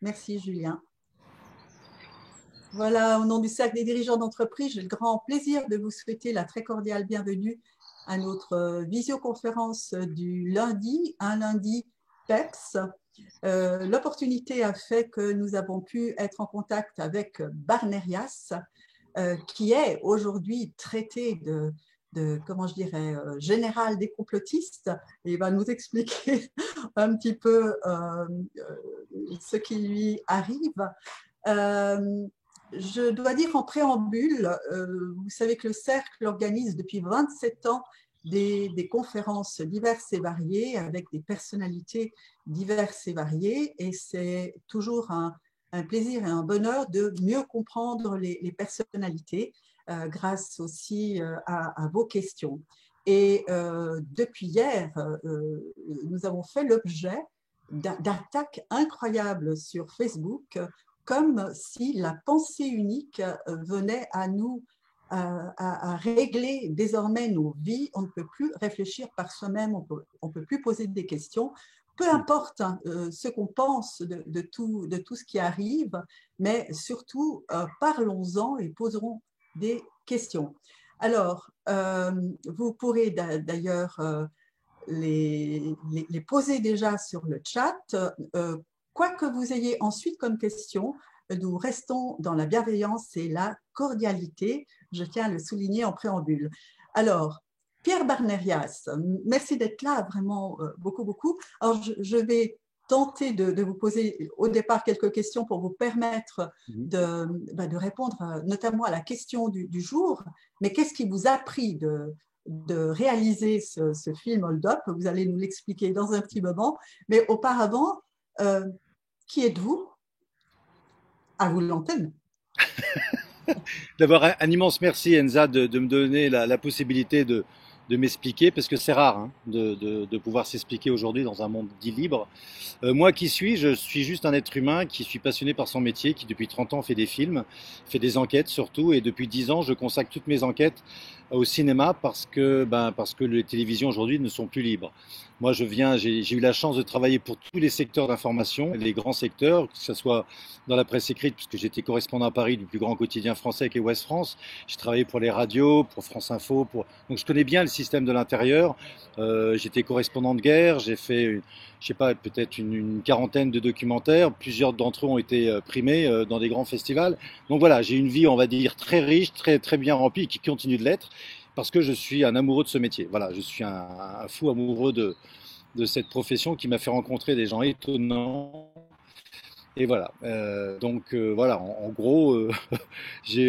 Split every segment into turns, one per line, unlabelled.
Merci, Julien. Voilà, au nom du Cercle des dirigeants d'entreprise, j'ai le grand plaisir de vous souhaiter la très cordiale bienvenue à notre visioconférence du lundi, un lundi PEPS. L'opportunité a fait que nous avons pu être en contact avec Barnerias, qui est aujourd'hui traité comment je dirais, général des complotistes, et il va nous expliquer un petit peu ce qui lui arrive. Je dois dire en préambule, vous savez que le Cercle organise depuis 27 ans des conférences diverses et variées avec des personnalités diverses et variées, et c'est toujours un plaisir et un bonheur de mieux comprendre les personnalités grâce aussi à vos questions. Et depuis hier, nous avons fait l'objet d'attaques incroyables sur Facebook, comme si la pensée unique venait à nous à régler désormais nos vies. On ne peut plus réfléchir par soi-même, on peut plus poser des questions. Peu importe ce qu'on pense de tout ce qui arrive, mais surtout parlons-en et poserons des questions. Alors, vous pourrez d'ailleurs les poser déjà sur le chat. Quoi que vous ayez ensuite comme question, nous restons dans la bienveillance et la cordialité. Je tiens à le souligner en préambule. Alors, Pierre Barnerias, merci d'être là, vraiment beaucoup, beaucoup. Alors, je vais tenter de vous poser au départ quelques questions pour vous permettre de répondre notamment à la question du jour. Mais qu'est-ce qui vous a pris de réaliser ce film Hold Up? Vous allez nous l'expliquer dans un petit moment. Mais auparavant, qui êtes-vous? À vous l'antenne.
D'abord, un immense merci, Enza, de me donner la possibilité de m'expliquer, parce que c'est rare de pouvoir s'expliquer aujourd'hui dans un monde dit libre. Moi, qui suis? Je suis juste un être humain qui suis passionné par son métier, qui depuis 30 ans fait des films, fait des enquêtes surtout, et depuis 10 ans, je consacre toutes mes enquêtes au cinéma parce que les télévisions aujourd'hui ne sont plus libres. Moi, j'ai eu la chance de travailler pour tous les secteurs d'information, les grands secteurs, que ce soit dans la presse écrite, puisque j'étais correspondant à Paris du plus grand quotidien français qui est Ouest France. J'ai travaillé pour les radios, pour France Info, donc je connais bien le système de l'intérieur. J'étais correspondant de guerre, j'ai fait, je sais pas, peut-être une quarantaine de documentaires. Plusieurs d'entre eux ont été primés dans des grands festivals. Donc voilà, j'ai une vie, on va dire, très riche, très bien remplie, qui continue de l'être, parce que je suis un amoureux de ce métier. Voilà, je suis un fou amoureux de cette profession qui m'a fait rencontrer des gens étonnants. Et voilà. Voilà. En gros,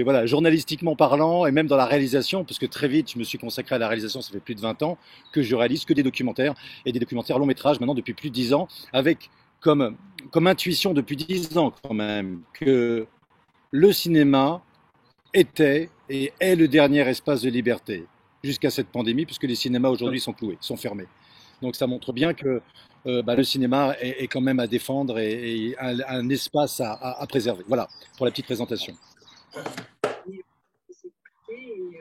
voilà, journalistiquement parlant, et même dans la réalisation, parce que très vite, je me suis consacré à la réalisation. Ça fait plus de 20 ans que je réalise que des documentaires et des documentaires long métrage maintenant depuis plus de 10 ans, avec comme intuition depuis 10 ans quand même que le cinéma était et est le dernier espace de liberté jusqu'à cette pandémie, puisque les cinémas aujourd'hui sont cloués, sont fermés. Donc ça montre bien que le cinéma est quand même à défendre et un espace à préserver. Voilà pour la petite présentation.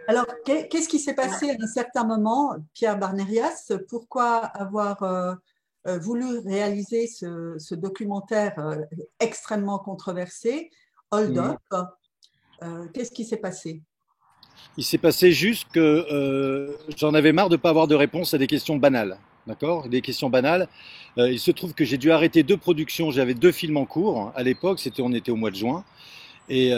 Alors, qu'est-ce qui s'est passé à un certain moment, Pierre Barnerias? Pourquoi avoir voulu réaliser ce documentaire extrêmement controversé, Hold Up? Qu'est-ce qui s'est passé?
Il s'est passé juste que j'en avais marre de ne pas avoir de réponse à des questions banales. D'accord? Des questions banales. Il se trouve que j'ai dû arrêter 2 productions. J'avais 2 films en cours. À l'époque, on était au mois de juin. Et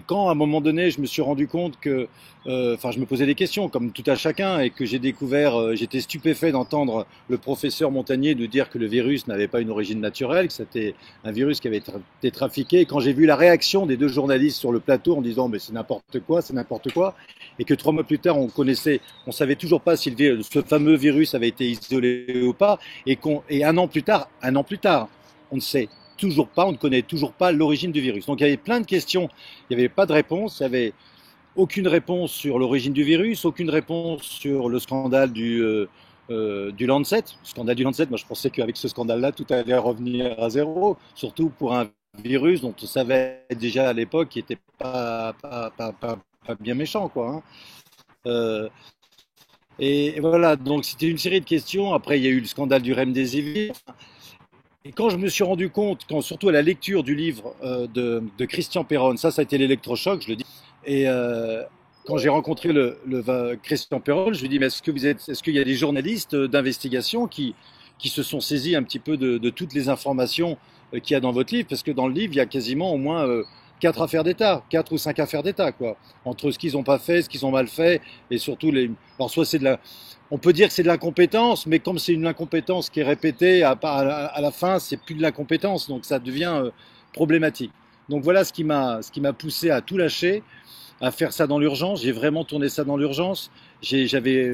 quand, à un moment donné, je me suis rendu compte que, je me posais des questions, comme tout à chacun, et que j'ai découvert, j'étais stupéfait d'entendre le professeur Montagnier nous dire que le virus n'avait pas une origine naturelle, que c'était un virus qui avait été trafiqué. Et quand j'ai vu la réaction des 2 journalistes sur le plateau en disant, mais c'est n'importe quoi, et que 3 mois plus tard, on savait toujours pas si ce fameux virus avait été isolé ou pas, et un an plus tard, on ne sait toujours pas, on ne connaît toujours pas l'origine du virus. Donc il y avait plein de questions, il n'y avait pas de réponse, il n'y avait aucune réponse sur l'origine du virus, aucune réponse sur le scandale du Lancet. Le scandale du Lancet, moi je pensais qu'avec ce scandale-là, tout allait revenir à zéro, surtout pour un virus dont on savait déjà à l'époque qu'il n'était pas bien méchant, quoi. Hein. Et voilà, donc c'était une série de questions. Après, il y a eu le scandale du Remdesivir. Et quand je me suis rendu compte, surtout à la lecture du livre de Christian Perron, ça a été l'électrochoc, je le dis. Et quand j'ai rencontré Christian Perron, je lui ai dit, mais est-ce qu'il y a des journalistes d'investigation qui se sont saisis un petit peu de toutes les informations qu'il y a dans votre livre? Parce que dans le livre, il y a quasiment au moins 4 ou 5 affaires d'État, quoi. Entre ce qu'ils n'ont pas fait, ce qu'ils ont mal fait, et surtout alors soit c'est on peut dire que c'est de l'incompétence, mais comme c'est une incompétence qui est répétée, à la fin, c'est plus de l'incompétence, donc ça devient problématique. Donc voilà ce qui m'a poussé à tout lâcher, à faire ça dans l'urgence. J'ai vraiment tourné ça dans l'urgence. J'avais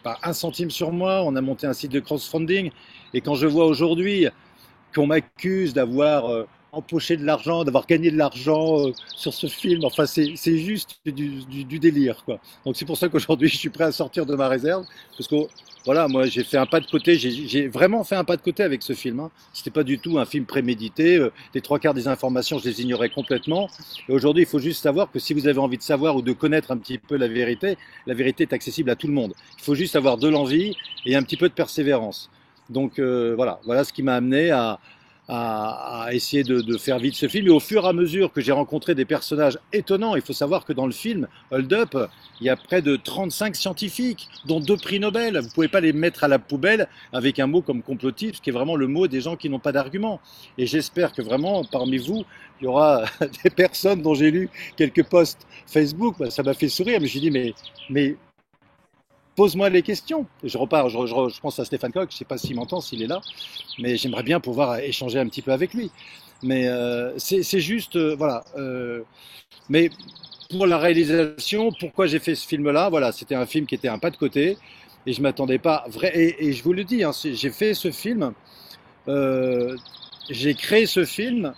pas un centime sur moi. On a monté un site de crowdfunding, et quand je vois aujourd'hui qu'on m'accuse d'avoir empoché de l'argent, d'avoir gagné de l'argent sur ce film. Enfin, c'est juste du délire, quoi. Donc c'est pour ça qu'aujourd'hui, je suis prêt à sortir de ma réserve, parce que voilà, moi, j'ai fait un pas de côté. J'ai vraiment fait un pas de côté avec ce film. Hein. C'était pas du tout un film prémédité. Les 3 quarts des informations, je les ignorais complètement. Et aujourd'hui, il faut juste savoir que si vous avez envie de savoir ou de connaître un petit peu la vérité est accessible à tout le monde. Il faut juste avoir de l'envie et un petit peu de persévérance. Donc voilà ce qui m'a amené à essayer de faire vite ce film. Et au fur et à mesure que j'ai rencontré des personnages étonnants, il faut savoir que dans le film Hold Up, il y a près de 35 scientifiques, dont 2 prix Nobel. Vous ne pouvez pas les mettre à la poubelle avec un mot comme complotiste, qui est vraiment le mot des gens qui n'ont pas d'argument. Et j'espère que vraiment, parmi vous, il y aura des personnes dont j'ai lu quelques posts Facebook. Ça m'a fait sourire, mais je me suis dit, mais pose-moi les questions. Je repars, je pense à Stéphane Koch, je ne sais pas s'il m'entend, s'il est là, mais j'aimerais bien pouvoir échanger un petit peu avec lui. Mais c'est juste, voilà. Mais pour la réalisation, pourquoi j'ai fait ce film-là? Voilà, c'était un film qui était un pas de côté, et je m'attendais pas vrai. Et je vous le dis, hein, j'ai fait ce film, euh, j'ai créé ce film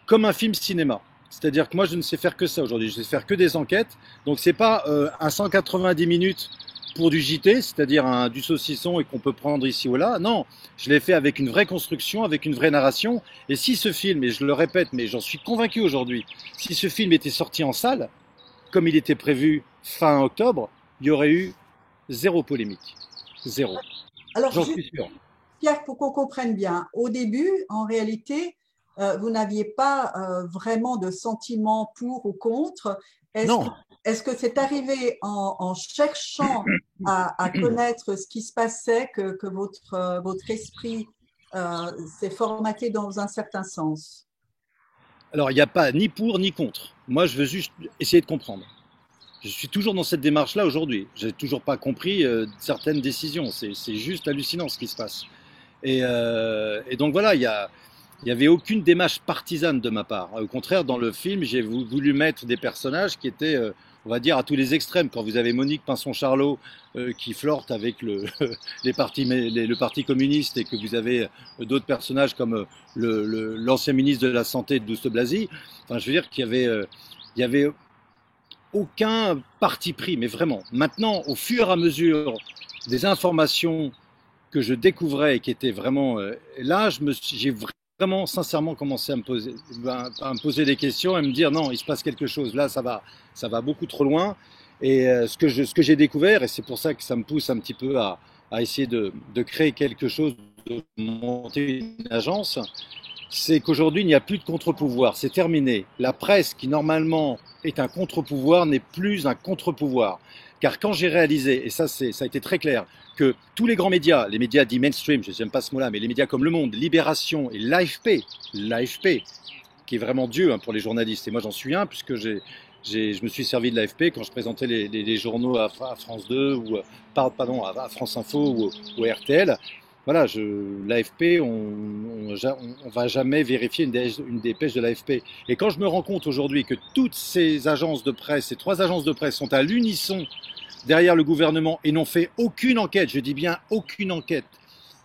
comme un film cinéma. C'est-à-dire que moi, je ne sais faire que ça aujourd'hui. Je sais faire que des enquêtes. Donc, c'est pas un 190 minutes pour du JT, c'est-à-dire du saucisson et qu'on peut prendre ici ou là. Non, je l'ai fait avec une vraie construction, avec une vraie narration. Et si ce film, et je le répète, mais j'en suis convaincu aujourd'hui, si ce film était sorti en salle, comme il était prévu fin octobre, il y aurait eu zéro polémique. Zéro.
Alors,
J'en suis sûr.
Pierre, pour qu'on comprenne bien, au début, en réalité, vous n'aviez pas vraiment de sentiment pour ou contre. Est-ce que
Non.
est-ce que c'est arrivé en cherchant à connaître ce qui se passait que votre esprit s'est formaté dans un certain sens?
Alors, il n'y a pas ni pour ni contre. Moi, je veux juste essayer de comprendre. Je suis toujours dans cette démarche-là aujourd'hui. Je n'ai toujours pas compris certaines décisions. C'est juste hallucinant ce qui se passe. Et donc voilà, il y avait aucune démarche partisane de ma part. Au contraire, dans le film, j'ai voulu mettre des personnages qui étaient, on va dire, à tous les extrêmes. Quand vous avez Monique Pinson-Charlot qui flirte avec le parti communiste, et que vous avez d'autres personnages comme l'ancien ministre de la Santé, Douste Blazy, enfin, je veux dire il y avait aucun parti pris, mais vraiment. Maintenant, au fur et à mesure des informations que je découvrais et qui étaient vraiment là, j'ai vraiment sincèrement commencé à me poser des questions et à me dire non, il se passe quelque chose. Là, ça va beaucoup trop loin. Et ce que j'ai découvert, et c'est pour ça que ça me pousse un petit peu à essayer de créer quelque chose, de monter une agence, c'est qu'aujourd'hui, il n'y a plus de contre-pouvoir. C'est terminé. La presse, qui normalement est un contre-pouvoir, n'est plus un contre-pouvoir. Car quand j'ai réalisé, et ça a été très clair, que tous les grands médias, les médias dits mainstream, je n'aime pas ce mot-là, mais les médias comme Le Monde, Libération et l'AFP, qui est vraiment Dieu pour les journalistes, et moi j'en suis un, puisque je me suis servi de l'AFP quand je présentais les journaux à France 2, ou pardon, à France Info ou à RTL. Voilà, l'AFP, on va jamais vérifier une dépêche de l'AFP. Et quand je me rends compte aujourd'hui que toutes ces agences de presse, ces 3 agences de presse sont à l'unisson derrière le gouvernement et n'ont fait aucune enquête, je dis bien aucune enquête,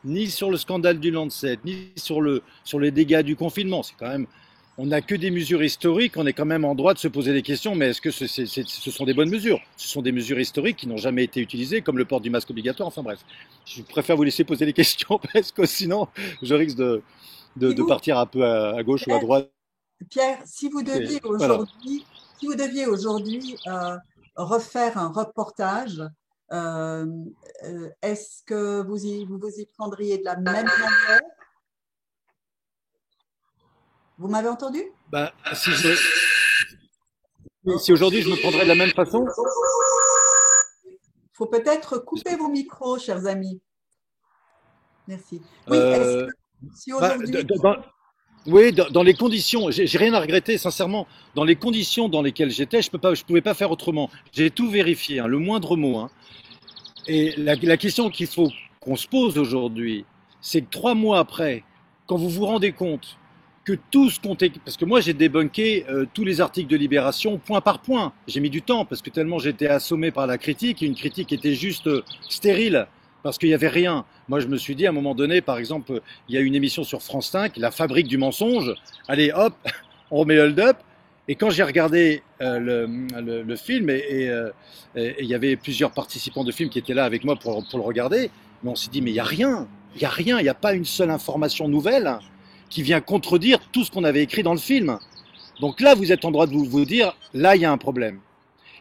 ni sur le scandale du Lancet, ni sur les dégâts du confinement. C'est quand même, on n'a que des mesures historiques, on est quand même en droit de se poser des questions, mais est-ce que ce sont des bonnes mesures? Ce sont des mesures historiques qui n'ont jamais été utilisées, comme le port du masque obligatoire, enfin bref. Je préfère vous laisser poser les questions, parce que sinon, je risque de partir un peu à gauche ou à droite.
Pierre, si vous deviez
Voilà.
aujourd'hui, si vous deviez aujourd'hui refaire un reportage, est-ce que vous y prendriez de la même manière? Vous m'avez entendu?
Bah, si aujourd'hui je me prendrais de la même façon,
Il faut peut-être couper vos micros, chers amis. Merci. Oui, est-ce
euh,
que si
bah,
aujourd'hui,
oui, dans les conditions, j'ai rien à regretter, sincèrement. Dans les conditions dans lesquelles j'étais, je pouvais pas faire autrement. J'ai tout vérifié, hein, le moindre mot, hein. Et la question qu'il faut qu'on se pose aujourd'hui, c'est que 3 mois après, quand vous vous rendez compte que tout ce qu'on parce que moi j'ai débunké tous les articles de Libération point par point. J'ai mis du temps parce que tellement j'étais assommé par la critique, et une critique était juste stérile parce qu'il n'y avait rien. Moi je me suis dit à un moment donné, par exemple, il y a une émission sur France 5, La Fabrique du mensonge. Allez hop, on remet hold up. Et quand j'ai regardé le film, et il y avait plusieurs participants de film qui étaient là avec moi pour le regarder, mais on s'est dit, mais il n'y a rien, il n'y a rien, il n'y a pas une seule information nouvelle qui vient contredire tout ce qu'on avait écrit dans le film. Donc là, vous êtes en droit de vous dire, là, il y a un problème.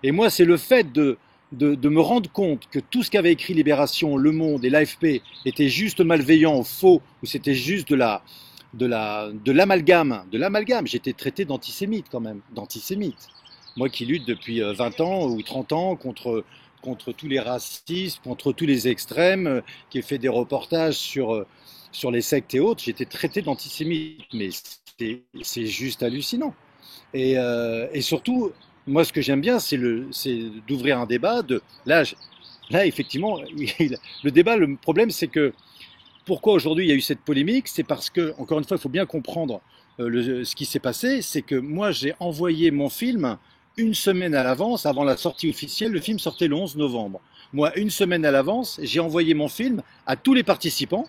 Et moi, c'est le fait de me rendre compte que tout ce qu'avait écrit Libération, Le Monde et l'AFP était juste malveillant, faux, ou c'était juste de l'amalgame. De l'amalgame. J'étais traité d'antisémite quand même, d'antisémite. Moi qui lutte depuis 20 ans ou 30 ans contre tous les racistes, contre tous les extrêmes, qui ai fait des reportages sur les sectes et autres, j'étais traité d'antisémite. Mais c'est juste hallucinant. Et surtout, moi, ce que j'aime bien, c'est d'ouvrir un débat. Là, effectivement, le débat, le problème, c'est que pourquoi aujourd'hui il y a eu cette polémique, c'est parce que, encore une fois, il faut bien comprendre ce qui s'est passé. C'est que moi, j'ai envoyé mon film une semaine à l'avance, avant la sortie officielle. Le film sortait le 11 novembre. Moi, une semaine à l'avance, j'ai envoyé mon film à tous les participants,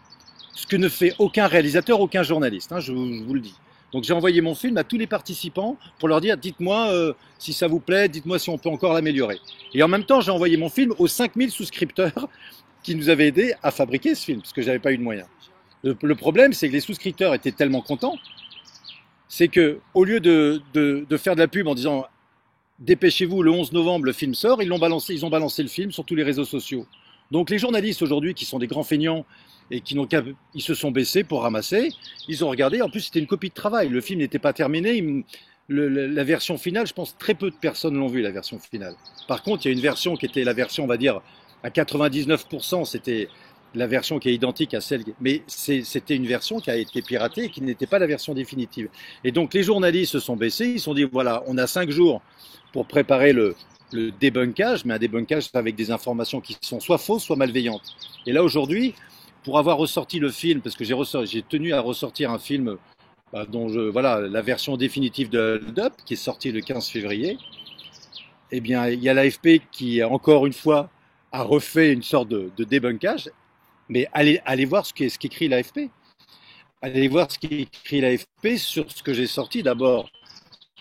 ce que ne fait aucun réalisateur, aucun journaliste, hein, je vous le dis. Donc j'ai envoyé mon film à tous les participants pour leur dire, dites-moi si ça vous plaît, dites-moi si on peut encore l'améliorer. Et en même temps, j'ai envoyé mon film aux 5000 souscripteurs qui nous avaient aidés à fabriquer ce film, parce que j'avais pas eu de moyens. Le problème, c'est que les souscripteurs étaient tellement contents, c'est que au lieu de faire de la pub en disant dépêchez-vous, le 11 novembre, le film sort, ils ont balancé le film sur tous les réseaux sociaux. Donc les journalistes aujourd'hui, qui sont des grands feignants et qui n'ont qu'à, ils se sont baissés pour ramasser, ils ont regardé, en plus c'était une copie de travail, le film n'était pas terminé, la version finale, je pense très peu de personnes l'ont vu, la version finale. Par contre, il y a une version qui était la version, on va dire, à 99%, c'était la version qui est identique à celle, mais c'était une version qui a été piratée et qui n'était pas la version définitive. Et donc les journalistes se sont baissés, ils se sont dit, voilà, on a 5 jours pour préparer le débunkage, mais un débunkage avec des informations qui sont soit fausses, soit malveillantes. Et là, aujourd'hui, pour avoir ressorti le film, parce que j'ai tenu à ressortir un film dont voilà, la version définitive de Hold Up, qui est sortie le 15 février, eh bien, il y a l'AFP qui, encore une fois, a refait une sorte de débunkage, mais allez voir ce qu'écrit l'AFP. Allez voir ce qu'écrit l'AFP sur ce que j'ai sorti. D'abord,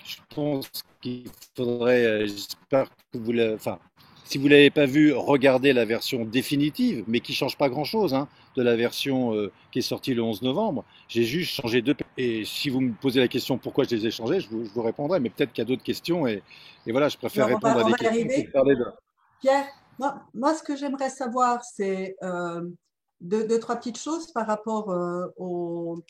je pense qu'il faudrait, j'espère que enfin, si vous ne l'avez pas vu, regardez la version définitive, mais qui ne change pas grand-chose hein, de la version qui est sortie le 11 novembre. J'ai juste changé deux. Et si vous me posez la question pourquoi je les ai changés, je vous répondrai, mais peut-être qu'il y a d'autres questions. Et voilà, je préfère
alors
répondre à
on
des
va y
questions que de
arriver.
parler de.
Pierre, moi, ce que j'aimerais savoir, c'est deux, trois petites choses par rapport au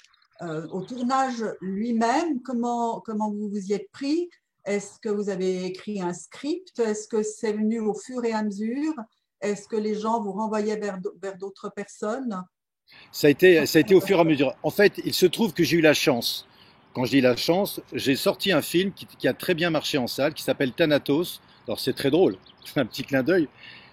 tournage lui-même. Comment vous vous y êtes pris? Est-ce que vous avez écrit un script? Est-ce que c'est venu au fur et à mesure? Est-ce que les gens vous renvoyaient vers d'autres personnes?
Ça a été au fur et à mesure. En fait, il se trouve que j'ai eu la chance. Quand je dis la chance, j'ai sorti un film qui a très bien marché en salle, qui s'appelle Thanatos. Alors c'est très drôle, un petit clin d'œil.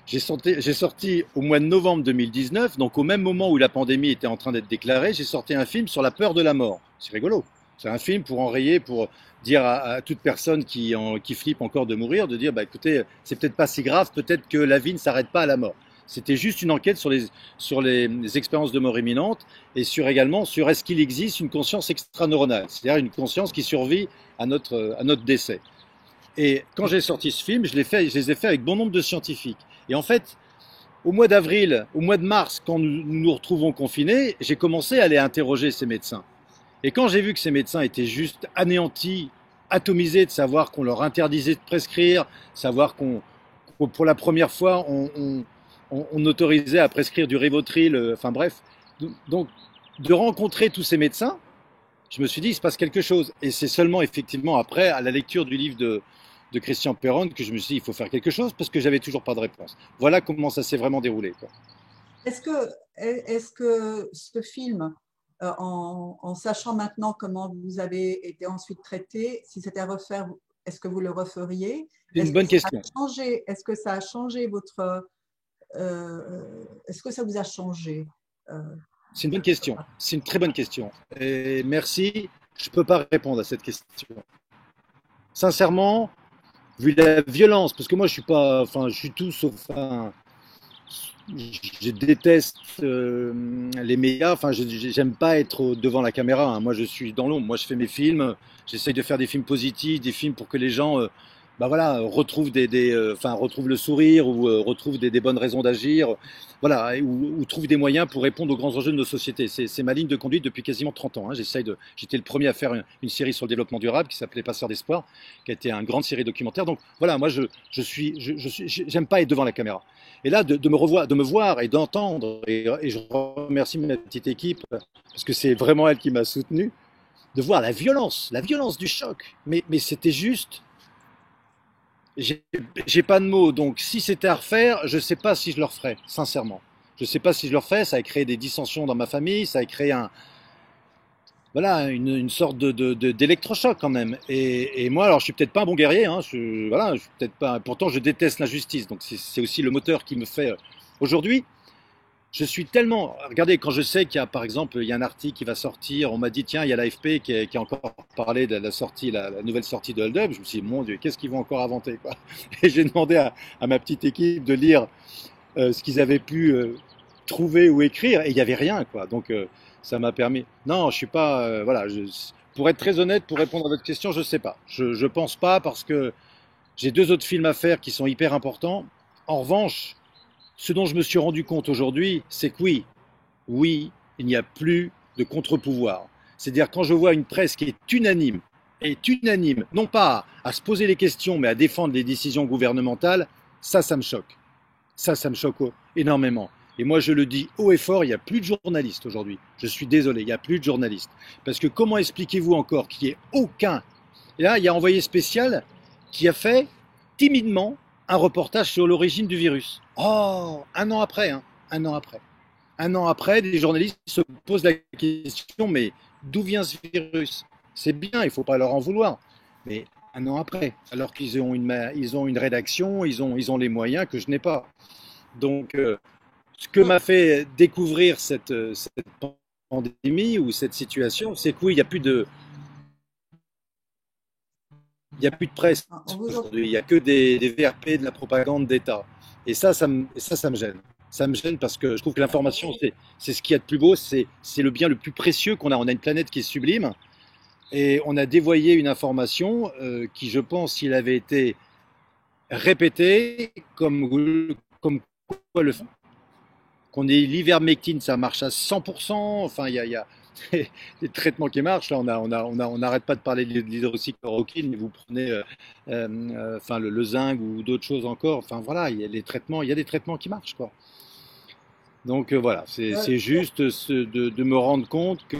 J'ai sorti au mois de novembre 2019, donc au même moment où la pandémie était en train d'être déclarée, j'ai sorti un film sur la peur de la mort. C'est rigolo. C'est un film pour enrayer, pour dire à toute personne qui flippe encore de mourir, de dire, bah écoutez, c'est peut-être pas si grave, peut-être que la vie ne s'arrête pas à la mort. C'était juste une enquête sur les expériences de mort imminente et également sur est-ce qu'il existe une conscience extraneuronale, c'est-à-dire une conscience qui survit à notre décès. Et quand j'ai sorti ce film, je les ai fait avec bon nombre de scientifiques. Et en fait, au mois d'avril, au mois de mars, quand nous nous retrouvons confinés, j'ai commencé à aller interroger ces médecins. Et quand j'ai vu que ces médecins étaient juste anéantis, atomisés de savoir qu'on leur interdisait de prescrire, savoir qu'on pour la première fois, on autorisait à prescrire du Rivotril, enfin bref. Donc, de rencontrer tous ces médecins, je me suis dit, il se passe quelque chose. Et c'est seulement effectivement après, à la lecture du livre de Christian Perron, que je me suis dit, il faut faire quelque chose parce que j'avais toujours pas de réponse. Voilà comment ça s'est vraiment déroulé, quoi.
Est-ce que ce film, en sachant maintenant comment vous avez été ensuite traité, si c'était à refaire, est-ce que vous le referiez?
C'est une bonne question.
Est-ce que ça a changé votre, est-ce que ça vous a changé? euh,
C'est une bonne question. C'est une très bonne question. Et merci. Je ne peux pas répondre à cette question. Sincèrement, vu la violence, parce que moi je suis pas, enfin je suis tout sauf un, je déteste les médias. Enfin, j'aime pas être devant la caméra, hein. Moi, je suis dans l'ombre. Moi, je fais mes films. J'essaye de faire des films positifs, des films pour que les gens, bah voilà, retrouvent enfin, retrouvent le sourire ou retrouvent des bonnes raisons d'agir. Voilà, ou trouvent des moyens pour répondre aux grands enjeux de nos sociétés. C'est ma ligne de conduite depuis quasiment 30 ans, hein. J'étais le premier à faire une série sur le développement durable qui s'appelait Passeurs d'espoir, qui a été une grande série documentaire. Donc voilà, moi, j'aime pas être devant la caméra. Et là, de me voir et d'entendre, et je remercie ma petite équipe, parce que c'est vraiment elle qui m'a soutenu, de voir la violence du choc. Mais c'était juste, j'ai pas de mots. Donc si c'était à refaire, je sais pas si je le referais, sincèrement. Je sais pas si je le referais, ça a créé des dissensions dans ma famille, ça a créé voilà, une sorte d'électrochoc quand même. Et moi, alors je suis peut-être pas un bon guerrier, hein, voilà, je suis peut-être pas. Pourtant, je déteste l'injustice, donc c'est aussi le moteur qui me fait. Aujourd'hui, je suis tellement. Regardez, quand je sais qu'il y a, par exemple, il y a un article qui va sortir, on m'a dit tiens, il y a l'AFP qui a encore parlé de la sortie, la nouvelle sortie de Hold Up. Je me suis dit mon Dieu, qu'est-ce qu'ils vont encore inventer, quoi. Et j'ai demandé à ma petite équipe de lire ce qu'ils avaient pu trouver ou écrire, et il n'y avait rien, quoi. Donc ça m'a permis. Non, je suis pas. Voilà, pour être très honnête, pour répondre à votre question, je sais pas. Je pense pas parce que j'ai deux autres films à faire qui sont hyper importants. En revanche, ce dont je me suis rendu compte aujourd'hui, c'est que oui, il n'y a plus de contre-pouvoir. C'est-à-dire quand je vois une presse qui est unanime, non pas à se poser les questions, mais à défendre les décisions gouvernementales, ça me choque. Ça me choque énormément. Et moi, je le dis haut et fort, il n'y a plus de journalistes aujourd'hui. Je suis désolé, il n'y a plus de journalistes. Parce que comment expliquez-vous encore qu'il n'y ait aucun... Et là, il y a un envoyé spécial qui a fait timidement un reportage sur l'origine du virus. Oh, un an après, hein, un an après. Un an après, des journalistes se posent la question, mais d'où vient ce virus? C'est bien, il ne faut pas leur en vouloir. Mais un an après, alors ils ont une rédaction, ils ont les moyens que je n'ai pas. Donc, ce que m'a fait découvrir cette pandémie ou cette situation, c'est que oui, il y a plus de presse
On vous entend.
aujourd'hui. Il n'y a que des VRP, de la propagande d'État. Et ça me gêne. Ça me gêne parce que je trouve que l'information, c'est ce qu'il y a de plus beau, c'est le bien le plus précieux qu'on a. On a une planète qui est sublime et on a dévoyé une information qui, je pense, s'il avait été répétée, comme quoi qu'on ait l'ivermectine, ça marche à 100%. Enfin, il y a des traitements qui marchent. Là, on n'arrête pas de parler de l'hydroxychloroquine, mais vous prenez enfin, le zinc ou d'autres choses encore. Enfin, voilà, il y a des traitements qui marchent, quoi. Donc, voilà, c'est juste de me rendre compte que.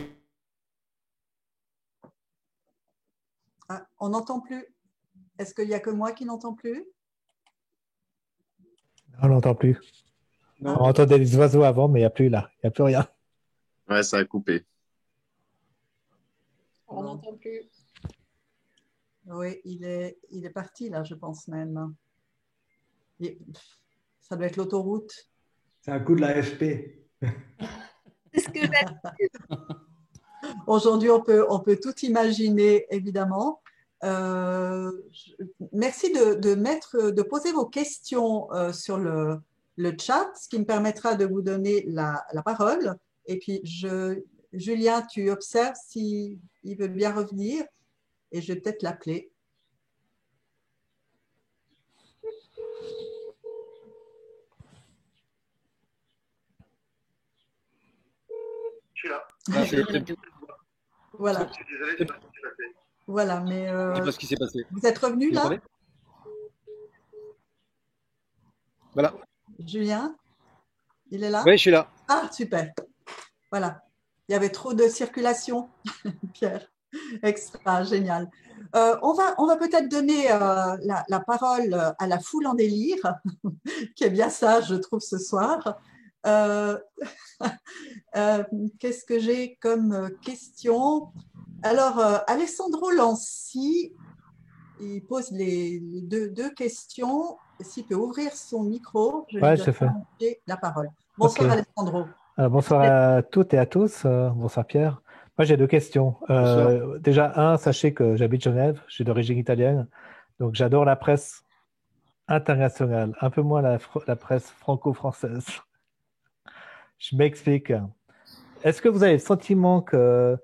Ah, on n'entend plus. Est-ce qu'il n'y a que moi qui n'entends plus?
On n'entend plus.
Non.
On entendait des oiseaux avant, mais il n'y a plus là. Il n'y a plus rien.
Ouais, ça a coupé.
On n'entend plus. Oui, il est parti là, je pense même. Ça doit être l'autoroute.
C'est un coup de la FP.
C'est ce que j'ai.
Aujourd'hui, on peut tout imaginer, évidemment. Merci de poser vos questions sur le chat, ce qui me permettra de vous donner la parole. Et puis, Julien, tu observes s'il veut bien revenir et je vais peut-être l'appeler.
Je suis là.
Ah,
Voilà.
Je suis désolé, c'est pas ce qui s'est passé.
Voilà, mais
je sais pas ce qui s'est passé.
vous êtes revenu
Vous
là,
m'entendez? Voilà.
Julien? Il est là?
Oui, je suis là.
Ah, super. Voilà. Il y avait trop de circulation, Pierre. Extra, génial. On va peut-être donner la parole à la foule en délire, qui est bien sage, je trouve, ce soir. Qu'est-ce que j'ai comme question? Alors, Alessandro Lancy, il pose les deux questions. S'il peut ouvrir son micro, je lui
Ouais, je
donne
fais.
la parole. Bonsoir,
Ok.
Alessandro.
Bonsoir à toutes et à tous. Bonsoir Pierre. Moi, j'ai deux questions.
Bonsoir.
Déjà, un, sachez que j'habite Genève, je suis d'origine italienne, donc j'adore la presse internationale, un peu moins la presse franco-française. Je m'explique. Est-ce que vous avez le sentiment que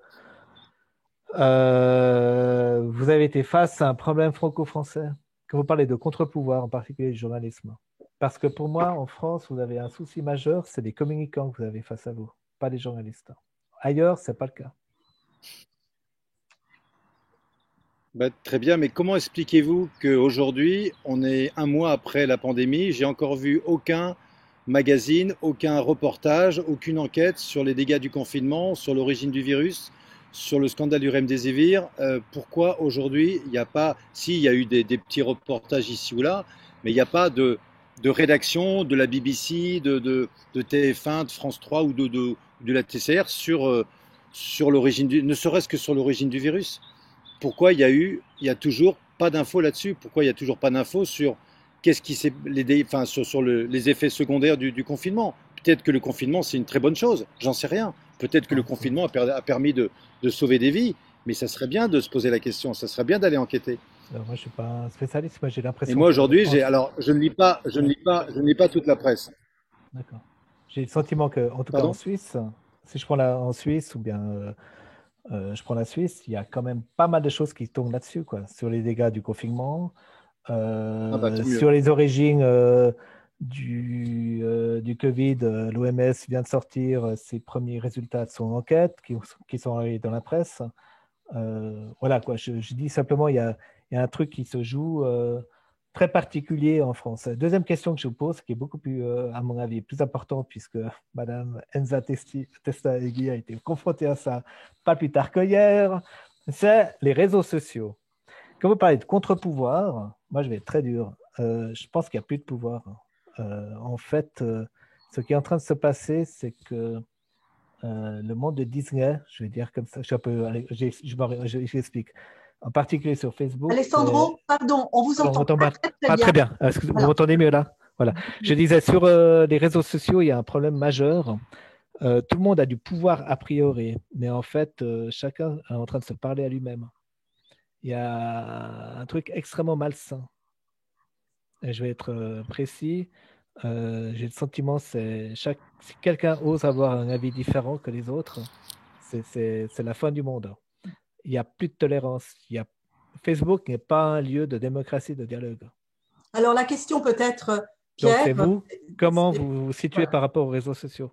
vous avez été face à un problème franco-français? Quand vous parlez de contre-pouvoir, en particulier du journalisme. Parce que pour moi, en France, vous avez un souci majeur, c'est les communicants que vous avez face à vous, pas les journalistes. Ailleurs, ce n'est pas le cas.
Bah, très bien, mais comment expliquez-vous qu'aujourd'hui, on est un mois après la pandémie, j'ai encore vu aucun magazine, aucun reportage, aucune enquête sur les dégâts du confinement, sur l'origine du virus, sur le scandale du Remdesivir. Pourquoi aujourd'hui, il n'y a pas, si, il y a eu des petits reportages ici ou là, mais il n'y a pas de rédaction de la BBC, de TF1, de France 3 ou de la TCR sur l'origine ne serait-ce que sur l'origine du virus. Pourquoi il y a toujours pas d'infos là-dessus? Pourquoi il y a toujours pas d'infos sur qu'est-ce qui s'est, enfin, sur les effets secondaires du confinement? Peut-être que le confinement, c'est une très bonne chose, j'en sais rien. Peut-être que le confinement a permis de sauver des vies, mais ça serait bien de se poser la question, ça serait bien d'aller enquêter.
Alors, moi, je ne suis pas un spécialiste, moi j'ai l'impression
Et moi
que
aujourd'hui, alors je ne lis pas toute la presse.
D'accord. J'ai le sentiment que, en tout cas en
Pardon?
Suisse, si je prends en Suisse ou bien je prends la Suisse, il y a quand même pas mal de choses qui tournent là-dessus, quoi, sur les dégâts du confinement,
Ah bah tant mieux.
sur les origines du Covid. L'OMS vient de sortir ses premiers résultats de son enquête qui sont arrivés dans la presse. Voilà, quoi. Je dis simplement, il y a un truc qui se joue très particulier en France. Deuxième question que je vous pose, qui est beaucoup plus, à mon avis, plus importante, puisque Madame Enza Testa-Egui a été confrontée à ça pas plus tard qu'hier, c'est les réseaux sociaux. Quand vous parlez de contre-pouvoir, moi je vais être très dur. Je pense qu'il n'y a plus de pouvoir. En fait, ce qui est en train de se passer, c'est que le monde de Disney, je vais dire comme ça, j'explique. En particulier sur Facebook.
Alessandro, pardon, on vous entend pas très
Très
bien.
bien. Vous m'entendez mieux là? Voilà. Je disais, sur les réseaux sociaux, il y a un problème majeur. Tout le monde a du pouvoir a priori, mais en fait, chacun est en train de se parler à lui-même. Il y a un truc extrêmement malsain. Et je vais être précis. J'ai le sentiment, si quelqu'un ose avoir un avis différent que les autres, c'est la fin du monde. Il n'y a plus de tolérance. Facebook n'est pas un lieu de démocratie, de dialogue.
Alors la question peut-être,
Donc
Pierre.
c'est vous, comment vous vous situez par rapport aux réseaux sociaux?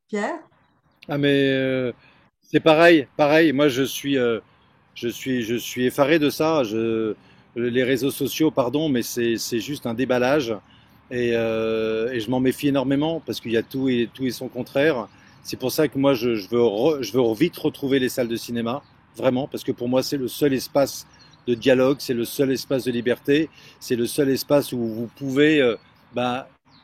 Pierre?
Ah mais c'est pareil. Moi je suis effaré de ça. Les réseaux sociaux, pardon, mais c'est juste un déballage et je m'en méfie énormément parce qu'il y a tout et son contraire. C'est pour ça que moi je veux vite retrouver les salles de cinéma, vraiment, parce que pour moi c'est le seul espace de dialogue, c'est le seul espace de liberté, c'est le seul espace où vous pouvez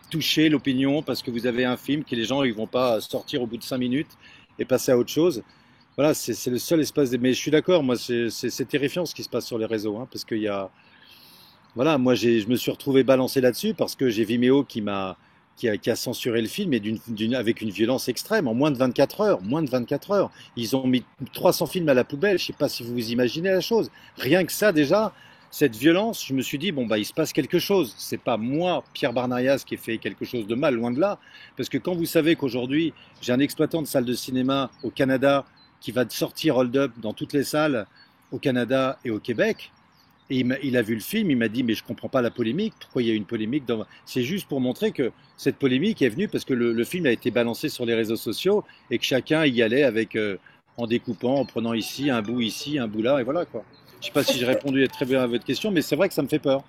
toucher l'opinion parce que vous avez un film que les gens ils vont pas sortir au bout de 5 minutes et passer à autre chose. Voilà, c'est le seul espace. Mais je suis d'accord, moi, c'est terrifiant ce qui se passe sur les réseaux, hein, parce qu'il y a. Voilà, moi, je me suis retrouvé balancé là-dessus parce que j'ai Vimeo qui a censuré le film et avec une violence extrême en moins de 24 heures. Moins de 24 heures. Ils ont mis 300 films à la poubelle. Je ne sais pas si vous imaginez la chose. Rien que ça, déjà, cette violence, je me suis dit, bon, bah, il se passe quelque chose. C'est pas moi, Pierre Barnarias, qui ai fait quelque chose de mal, loin de là. Parce que quand vous savez qu'aujourd'hui, j'ai un exploitant de salle de cinéma au Canada qui va sortir Hold Up dans toutes les salles au Canada et au Québec. Et il a vu le film, il m'a dit mais je comprends pas la polémique, pourquoi il y a une polémique C'est juste pour montrer que cette polémique est venue parce que le film a été balancé sur les réseaux sociaux et que chacun y allait avec en découpant, en prenant ici, un bout là, et voilà quoi. Je sais pas si j'ai répondu très bien à votre question, mais c'est vrai que ça me fait peur.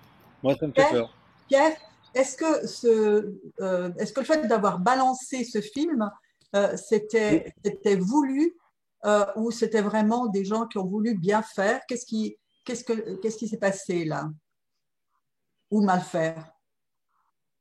Moi, ça me fait peur.
Pierre, est-ce que le fait d'avoir balancé ce film c'était voulu ou c'était vraiment des gens qui ont voulu bien faire? Qu'est-ce qui s'est passé là? Ou mal faire?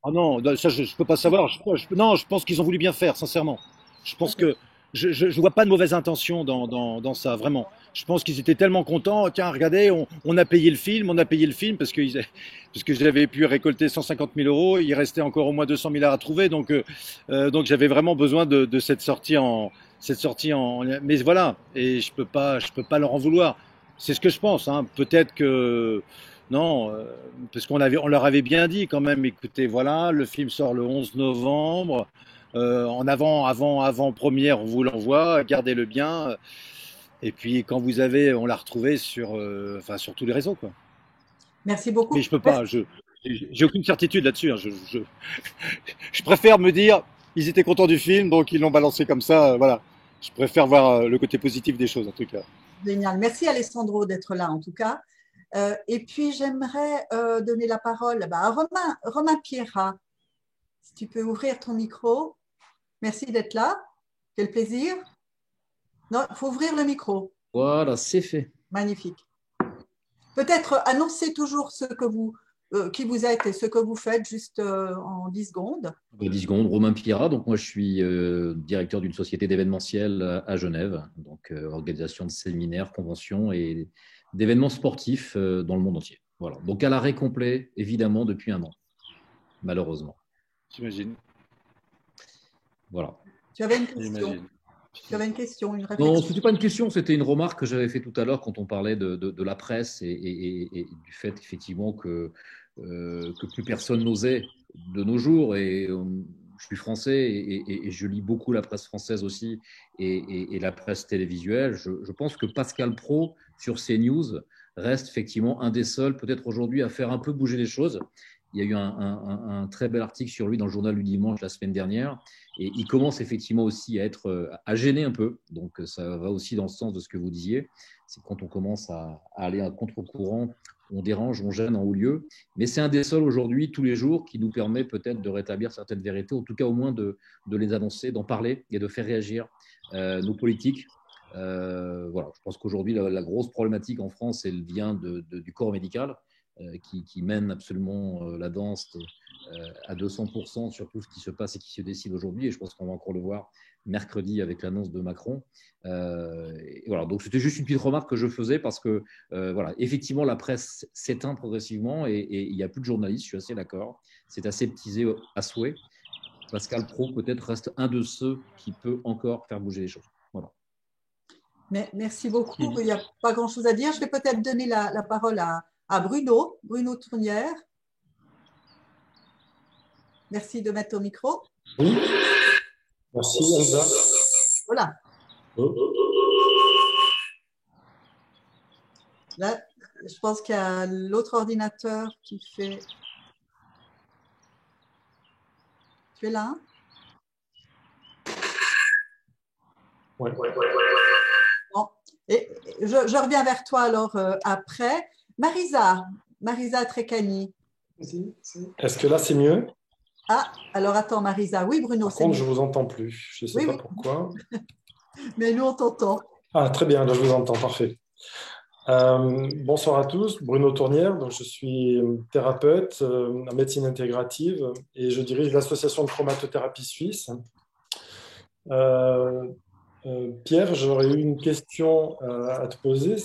Ah non, ça je peux pas savoir. Non, je pense qu'ils ont voulu bien faire, sincèrement. Je pense que je vois pas de mauvaise intention dans ça, vraiment. Je pense qu'ils étaient tellement contents. Tiens, regardez, on a payé le film, parce que j'avais pu récolter 150 000 euros. Il restait encore au moins 200 000 à trouver, donc j'avais vraiment besoin de cette sortie en. Mais voilà, et je peux pas leur en vouloir. C'est ce que je pense, hein. Peut-être que non, parce on leur avait bien dit quand même, écoutez, voilà, le film sort le 11 novembre, avant première, on vous l'envoie, gardez-le bien. Et puis quand vous avez, on l'a retrouvé enfin, sur tous les réseaux, quoi.
Merci beaucoup.
Mais je peux pas, j'ai aucune certitude là-dessus, hein. Je préfère me dire, ils étaient contents du film, donc ils l'ont balancé comme ça, voilà. Je préfère voir le côté positif des choses, en tout cas.
Génial. Merci Alessandro d'être là en tout cas. Et puis j'aimerais donner la parole à Romain Pierrat. Si tu peux ouvrir ton micro. Merci d'être là. Quel plaisir. Non, il faut ouvrir le micro.
Voilà, c'est fait.
Magnifique. Peut-être annoncer toujours qui vous êtes et ce que vous faites juste en 10 secondes.
10 secondes, Romain Pierrat. Donc, moi, je suis directeur d'une société d'événementiel à Genève, donc organisation de séminaires, conventions et d'événements sportifs dans le monde entier. Voilà. Donc, à l'arrêt complet, évidemment, depuis un an, malheureusement.
J'imagine.
Voilà.
Tu avais une question? Tu avais une question, une réflexion?
Non, ce n'était pas une question, c'était une remarque que j'avais faite tout à l'heure quand on parlait de la presse et du fait, effectivement, que plus personne n'osait de nos jours. Et je suis français et je lis beaucoup la presse française aussi et la presse télévisuelle. Je pense que Pascal Praud, sur CNews, reste effectivement un des seuls, peut-être aujourd'hui, à faire un peu bouger les choses. Il y a eu un très bel article sur lui dans le journal du dimanche la semaine dernière. Et il commence effectivement aussi à gêner un peu. Donc, ça va aussi dans le sens de ce que vous disiez. C'est quand on commence à aller à contre-courant, on dérange, on gêne en haut lieu. Mais c'est un des seuls aujourd'hui, tous les jours, qui nous permet peut-être de rétablir certaines vérités, en tout cas au moins de les annoncer, d'en parler et de faire réagir nos politiques. Voilà. Je pense qu'aujourd'hui, la grosse problématique en France, elle vient du corps médical qui mène absolument la danse à 200% sur tout ce qui se passe et qui se décide aujourd'hui. Et je pense qu'on va encore le voir mercredi avec l'annonce de Macron. Et voilà. Donc, c'était juste une petite remarque que je faisais parce que, voilà, effectivement, la presse s'éteint progressivement et il n'y a plus de journalistes, je suis assez d'accord. C'est aseptisé à souhait. Pascal Praud, peut-être, reste un de ceux qui peut encore faire bouger les choses. Voilà.
Merci beaucoup. Il n'y a pas grand-chose à dire. Je vais peut-être donner la parole à Bruno Tournière. Merci de mettre au micro.
Oui, merci Elsa.
Voilà. Là, je pense qu'il y a l'autre ordinateur qui fait… Tu es là?
Ouais.
Bon. Et je reviens vers toi alors après. Marisa Trecani.
Est-ce que là, c'est mieux?
Ah, alors attends, Marisa. Oui, Bruno,
Par contre, je ne vous entends plus. Je ne sais pas pourquoi.
Mais nous, on t'entend.
Ah, très bien, là, je vous entends. Parfait. Bonsoir à tous. Bruno Tournière. Donc, je suis thérapeute en médecine intégrative et je dirige l'association de chromatothérapie suisse. Pierre, j'aurais eu une question à te poser.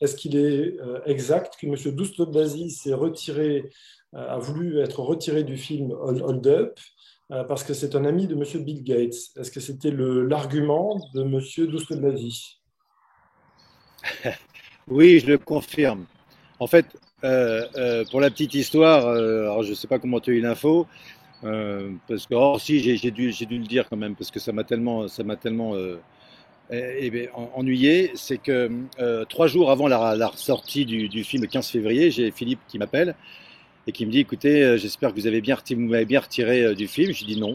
Est-ce qu'il est exact que M. Douste-Blazy s'est retiré, a voulu être retiré du film Hold Up parce que c'est un ami de M. Bill Gates? Est-ce que c'était l'argument de M. Douste-Blazy?
Oui, je le confirme. En fait, pour la petite histoire, alors je ne sais pas comment tu as eu l'info, parce que si j'ai dû le dire quand même, parce que ça m'a tellement ennuyé. C'est que 3 jours avant la sortie du film, le 15 février, j'ai Philippe qui m'appelle et qui me dit, écoutez, j'espère que vous m'avez bien retiré du film. Je dis non.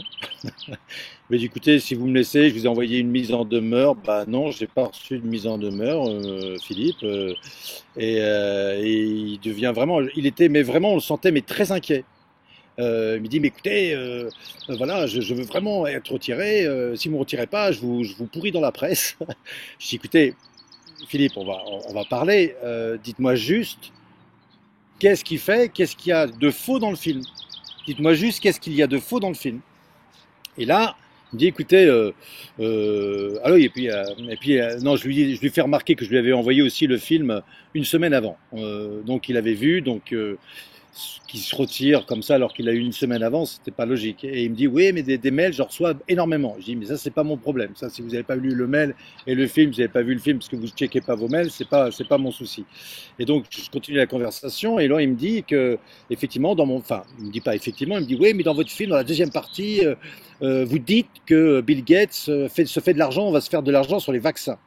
Mais écoutez, si vous me laissez, je vous ai envoyé une mise en demeure. Bah non, j'ai pas reçu de mise en demeure, Philippe. Et il devient vraiment, mais vraiment, on le sentait, mais très inquiet. Il me dit, mais écoutez, voilà, je veux vraiment être retiré. Si vous ne me retirez pas, je vous pourris dans la presse. Je dis, écoutez, Philippe, on va parler. Dites-moi juste, qu'est-ce qu'il fait? Qu'est-ce qu'il y a de faux dans le film? Dites-moi juste, qu'est-ce qu'il y a de faux dans le film? Et là, il me dit, écoutez, ah oui, et puis non, je lui fais remarquer que je lui avais envoyé aussi le film une semaine avant. Donc il avait vu, donc qu'il se retire comme ça alors qu'il a eu une semaine avant, c'était pas logique. Et il me dit, oui, mais des mails, j'en reçois énormément. Je dis, mais ça, c'est pas mon problème. Ça, si vous n'avez pas lu le mail et le film, vous n'avez pas vu le film parce que vous ne checkez pas vos mails, c'est pas mon souci. Et donc, je continue la conversation et là, il me dit que, effectivement, enfin, il me dit pas effectivement, il me dit, oui, mais dans votre film, dans la deuxième partie, vous dites que Bill Gates se fait de l'argent, on va se faire de l'argent sur les vaccins.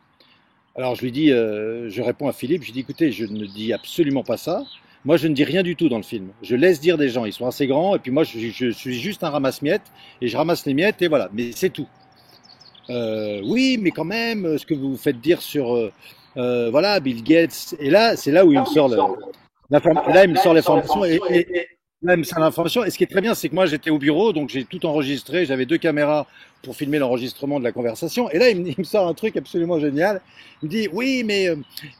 Alors, je lui dis, je réponds à Philippe, je lui dis, écoutez, je ne dis absolument pas ça. Moi, je ne dis rien du tout dans le film. Je laisse dire des gens. Ils sont assez grands. Et puis moi, je suis juste un ramasse-miettes. Et je ramasse les miettes et voilà. Mais c'est tout. Oui, mais quand même, ce que vous faites dire sur voilà, Bill Gates. Et là, c'est là où il me sort là, il me sort l'information. Là, il me sort l'information. Et ce qui est très bien, c'est que moi, j'étais au bureau. Donc, j'ai tout enregistré. J'avais 2 caméras pour filmer l'enregistrement de la conversation. Et là, il me sort un truc absolument génial. Il me dit, oui, mais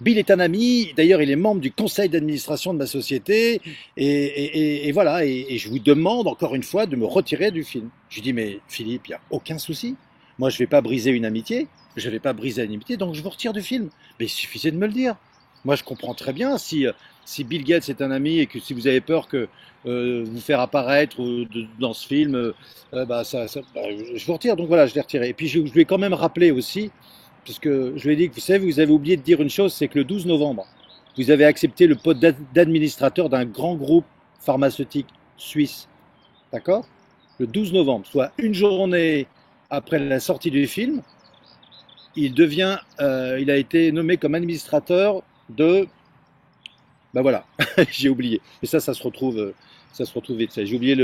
Bill est un ami. D'ailleurs, il est membre du conseil d'administration de ma société. Et voilà. Et je vous demande encore une fois de me retirer du film. Je lui dis, mais Philippe, il n'y a aucun souci. Moi, je ne vais pas briser une amitié. Je ne vais pas briser une amitié. Donc, je vous retire du film. Mais il suffisait de me le dire. Moi, je comprends très bien si Bill Gates est un ami et que si vous avez peur que vous faire apparaître dans ce film, je vous retire. Donc voilà, je l'ai retiré. Et puis je lui ai quand même rappelé aussi, puisque je lui ai dit que vous savez, vous avez oublié de dire une chose, c'est que le 12 novembre, vous avez accepté le poste d'administrateur d'un grand groupe pharmaceutique suisse. D'accord? Le 12 novembre, soit une journée après la sortie du film, il a été nommé comme administrateur de... Ben voilà, j'ai oublié. Et ça se retrouve vite fait. J'ai oublié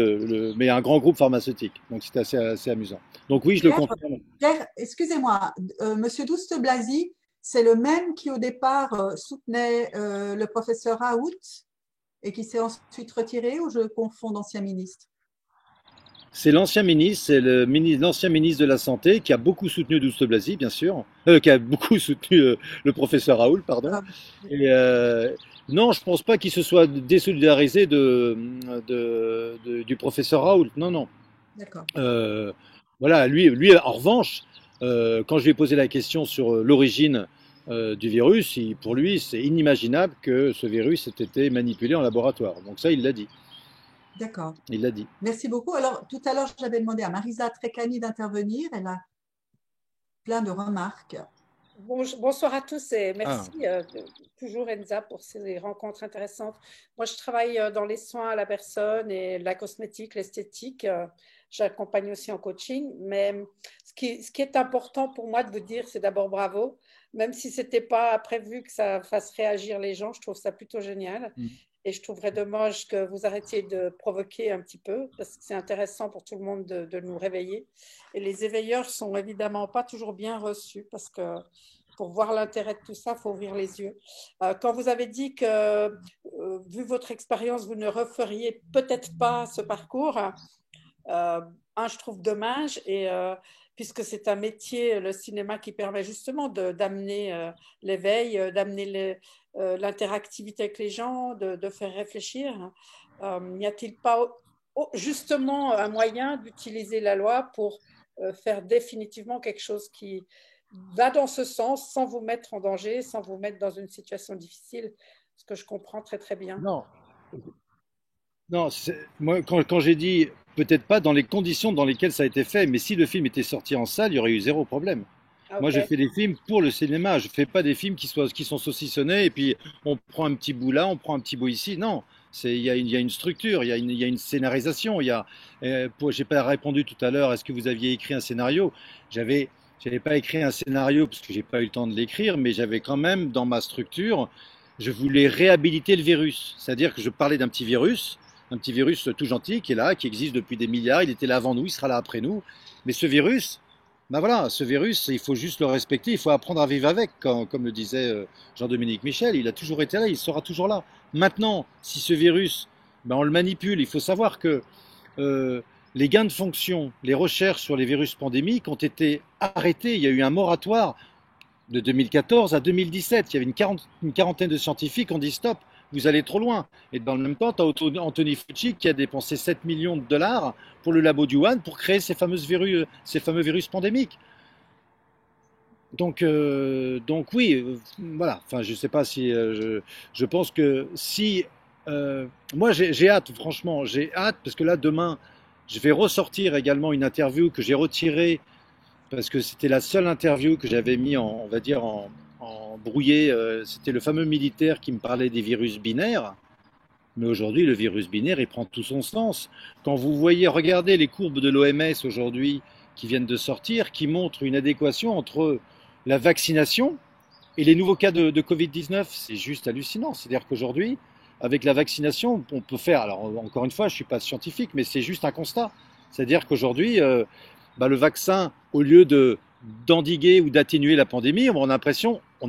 mais un grand groupe pharmaceutique. Donc c'était assez amusant. Donc oui, je le confirme.
Pierre, excusez-moi, Monsieur Douste-Blazy, c'est le même qui au départ soutenait le professeur Raoult et qui s'est ensuite retiré, ou je confonds d'ancien ministre?
C'est l'ancien ministre, c'est l'ancien ministre de la Santé qui a beaucoup soutenu Douste-Blazy, bien sûr, qui a beaucoup soutenu le professeur Raoult, pardon.
Ah,
Et non, je pense pas qu'il se soit désolidarisé du professeur Raoult. Non, non.
d'accord.
Voilà, lui, en revanche, quand je lui ai posé la question sur l'origine du virus, pour lui, c'est inimaginable que ce virus ait été manipulé en laboratoire. Donc ça, il l'a dit.
D'accord.
Il l'a dit.
Merci beaucoup. Alors, tout à l'heure, j'avais demandé à Marisa Treccani d'intervenir. Elle a plein de remarques.
Bonsoir à tous et merci toujours Enza pour ces rencontres intéressantes. Moi, je travaille dans les soins à la personne et la cosmétique, l'esthétique. J'accompagne aussi en coaching. Mais ce qui est important pour moi de vous dire, c'est d'abord bravo. Même si ce n'était pas prévu que ça fasse réagir les gens, je trouve ça plutôt génial. Et je trouverais dommage que vous arrêtiez de provoquer un petit peu, parce que c'est intéressant pour tout le monde de nous réveiller. Et les éveilleurs sont évidemment pas toujours bien reçus, parce que pour voir l'intérêt de tout ça, il faut ouvrir les yeux. Quand vous avez dit que, vu votre expérience, vous ne referiez peut-être pas ce parcours, je trouve dommage, et puisque c'est un métier, le cinéma, qui permet justement d'amener l'éveil, d'amener l'interactivité avec les gens, de faire réfléchir. N'y a-t-il pas justement un moyen d'utiliser la loi pour faire définitivement quelque chose qui va dans ce sens, sans vous mettre en danger, sans vous mettre dans une situation difficile, ce que je comprends très très bien.
Non, moi quand j'ai dit peut-être pas dans les conditions dans lesquelles ça a été fait, mais si le film était sorti en salle, il y aurait eu 0 problème. Okay. Moi, je fais des films pour le cinéma. Je fais pas des films qui sont saucissonnés et puis on prend un petit bout là, on prend un petit bout ici. Non, il y a une structure, il y a une scénarisation. J'ai pas répondu tout à l'heure. Est-ce que vous aviez écrit un scénario? J'avais pas écrit un scénario parce que j'ai pas eu le temps de l'écrire, mais j'avais quand même dans ma structure, je voulais réhabiliter le virus. C'est-à-dire que je parlais d'un petit virus tout gentil qui est là, qui existe depuis des milliards. Il était là avant nous, il sera là après nous. Mais ce virus, ben voilà, ce virus, il faut juste le respecter, il faut apprendre à vivre avec, comme le disait Jean-Dominique Michel, il a toujours été là, il sera toujours là. Maintenant, si ce virus, ben on le manipule, il faut savoir que les gains de fonction, les recherches sur les virus pandémiques ont été arrêtés. Il y a eu un moratoire de 2014 à 2017. Il y avait une quarantaine de scientifiques qui ont dit stop, vous allez trop loin. Et dans le même temps, tu as Anthony Fauci qui a dépensé 7 millions de dollars pour le labo du Wuhan pour créer ces fameux virus pandémiques. Donc oui, voilà. Enfin, je sais pas si je pense que si moi j'ai hâte, franchement, j'ai hâte parce que là demain je vais ressortir également une interview que j'ai retirée parce que c'était la seule interview que j'avais mis on va dire en brouillé. C'était le fameux militaire qui me parlait des virus binaires. Mais aujourd'hui, le virus binaire, il prend tout son sens. Quand vous voyez, regardez les courbes de l'OMS aujourd'hui qui viennent de sortir, qui montrent une adéquation entre la vaccination et les nouveaux cas de Covid-19, c'est juste hallucinant. C'est-à-dire qu'aujourd'hui, avec la vaccination, on peut faire, alors encore une fois, je ne suis pas scientifique, mais c'est juste un constat. C'est-à-dire qu'aujourd'hui, le vaccin, au lieu d'endiguer ou d'atténuer la pandémie, on a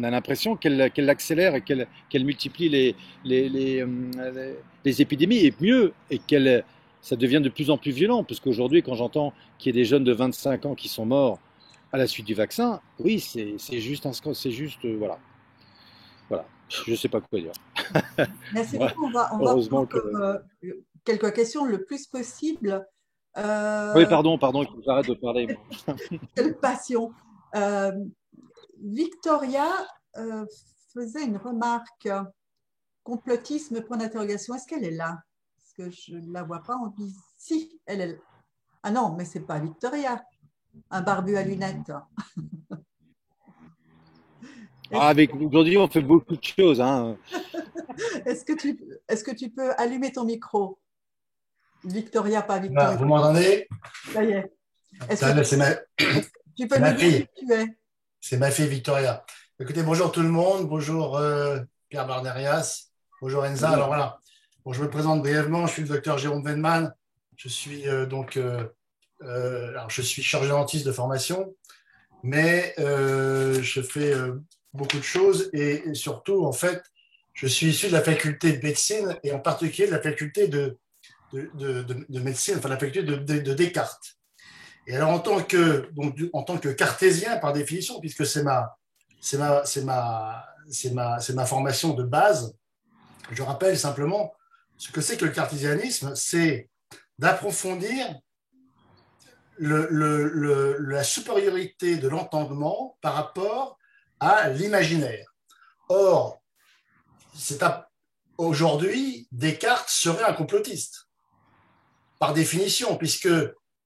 l'impression qu'elle l'accélère et qu'elle multiplie les épidémies, et mieux, et ça devient de plus en plus violent, parce qu'aujourd'hui, quand j'entends qu'il y a des jeunes de 25 ans qui sont morts à la suite du vaccin, oui, c'est juste voilà. Voilà, je ne sais pas quoi dire.
Merci beaucoup. On va prendre quelques questions le plus possible.
Oui, pardon, j'arrête de parler.
Quelle passion. Victoria faisait une remarque. Complotisme, point d'interrogation. Est-ce qu'elle est là? Parce que je ne la vois pas. On dit si, elle est là. Ah non, mais ce n'est pas Victoria. Un barbu à lunettes.
Avec aujourd'hui, on fait beaucoup de choses. Hein.
Est-ce que tu peux allumer ton micro? Victoria, pas Victoria.
Vous m'entendez?
Ça y est.
Tu peux nous dire qui tu es? C'est ma fille Victoria. Écoutez, bonjour tout le monde. Bonjour Pierre Barnerias. Bonjour Enza. Bonjour. Alors voilà, bon, je me présente brièvement. Je suis le docteur Jérôme Vennemann. Je suis je suis chirurgien dentiste de formation, mais je fais beaucoup de choses et surtout, en fait, je suis issu de la faculté de médecine et en particulier de la faculté de médecine, enfin la faculté de Descartes. Et alors en tant que cartésien par définition, puisque c'est ma formation de base, je rappelle simplement ce que c'est que le cartésianisme, c'est d'approfondir la supériorité de l'entendement par rapport à l'imaginaire. Or, aujourd'hui, Descartes serait un complotiste, par définition, puisque